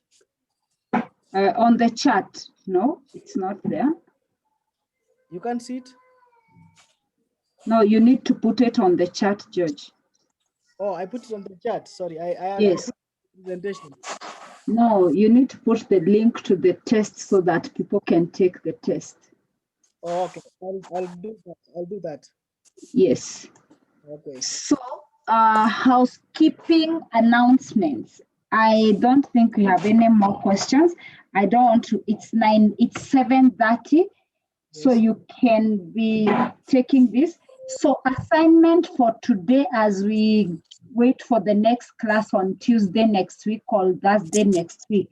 Speaker 6: On the chat. No, it's not there.
Speaker 7: You can't see it?
Speaker 6: No, you need to put it on the chat, George.
Speaker 7: Oh, I put it on the chat. Sorry,
Speaker 6: Yes.
Speaker 7: Presentation.
Speaker 6: No, you need to put the link to the test so that people can take the test.
Speaker 7: Oh, okay, I'll do that. I'll do that.
Speaker 6: Yes.
Speaker 7: Okay.
Speaker 6: So, housekeeping announcements. I don't think we have any more questions. I don't want to. It's 7:30, so you can be taking this. So, assignment for today, as we wait for the next class on Tuesday next week or Thursday next week,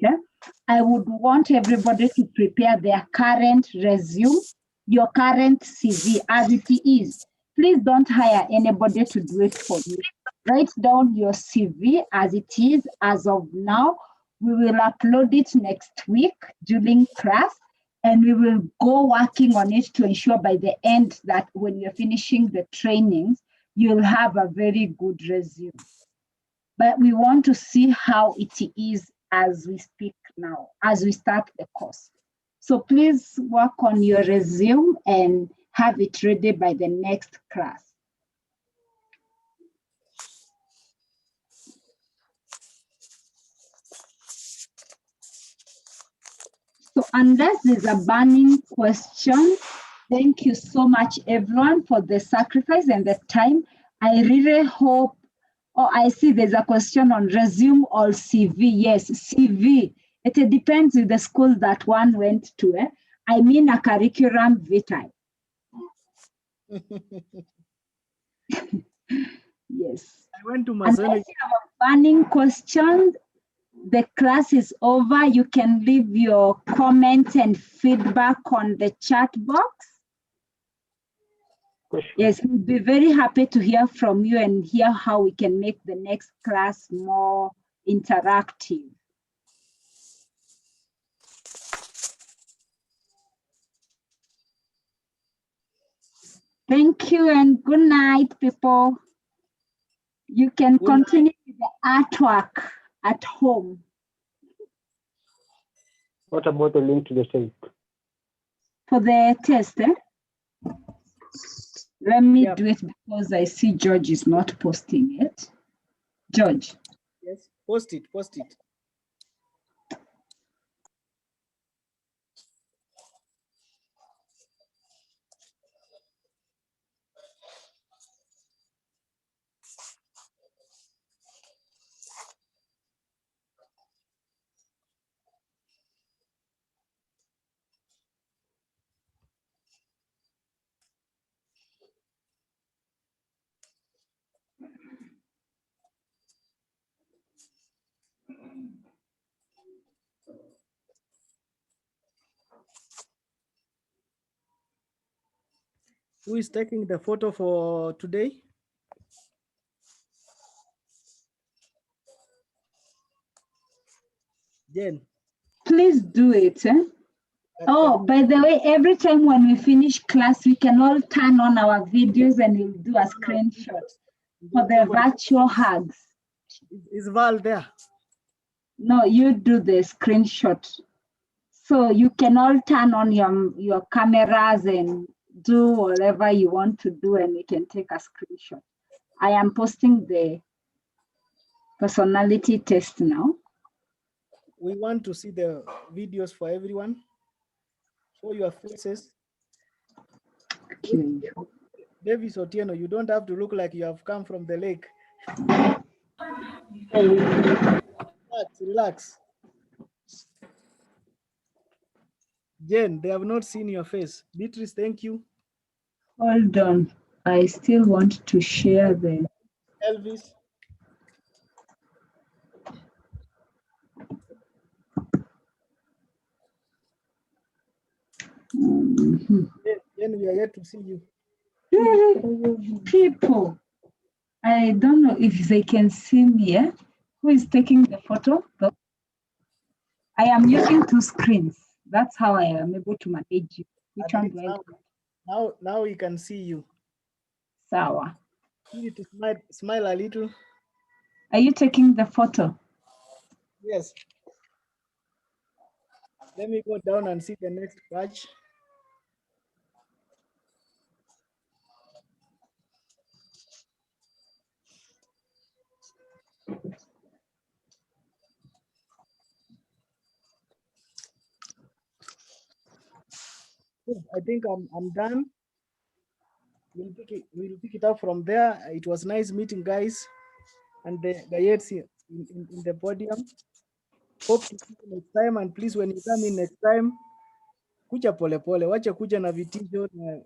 Speaker 6: I would want everybody to prepare their current resume, your current CV as it is. Please don't hire anybody to do it for you. Write down your CV as it is as of now We will upload it next week during class, and we will go working on it to ensure by the end that when you're finishing the trainings, you'll have a very good resume. But we want to see how it is as we speak now, as we start the course. So please work on your resume and have it ready by the next class. So unless there's a burning question, thank you so much everyone for the sacrifice and the time. I really hope, oh, I see there's a question on resume or CV. Yes, CV. It depends with the school that one went to. I mean a curriculum vitae. Yes.
Speaker 7: I went to
Speaker 6: Unless
Speaker 7: Mazoli.
Speaker 6: you have a burning question, the class is over. You can leave your comments and feedback on the chat box. Yes, we'll be very happy to hear from you and hear how we can make the next class more interactive. Thank you and good night, people. You can continue with the artwork at home.
Speaker 18: What about the link to the test?
Speaker 6: For the test, Let me do it because I see George is not posting it. George.
Speaker 7: Yes, post it, post it. Who is taking the photo for today? Jen.
Speaker 6: Please do it. Oh, by the way, every time when we finish class, we can all turn on our videos and we'll do a screenshot for the virtual hugs.
Speaker 7: Is Val there?
Speaker 6: No, you do the screenshot. So you can all turn on your cameras and do whatever you want to do and we can take a screenshot. I am posting the personality test now.
Speaker 7: We want to see the videos for everyone. Show your faces.
Speaker 6: Okay.
Speaker 7: Davis Otieno, you don't have to look like you have come from the lake. Relax, relax. Jen, they have not seen your face. Beatrice, thank you.
Speaker 6: Hold on. I still want to share the
Speaker 7: Elvis. Jen, we are yet to see you.
Speaker 6: People, I don't know if they can see me. Who is taking the photo? I am using two screens. That's how I am able to manage you. Which one do I?
Speaker 7: Now we can see you.
Speaker 6: Sawa.
Speaker 7: You need to smile a little.
Speaker 6: Are you taking the photo?
Speaker 7: Yes. Let me go down and see the next batch. I think I'm done. We'll pick it up from there. It was nice meeting guys and the Gayets in the podium. Hope to see you next time, and please when you come in next time, kuja pole pole, wacha kuja na vitisho na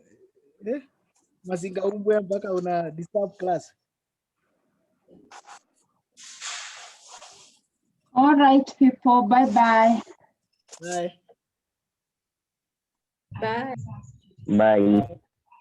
Speaker 7: mazinga umbwe mpaka una disturb class.
Speaker 6: All right, people. Bye-bye.
Speaker 7: Bye.
Speaker 1: Bye.
Speaker 3: Bye.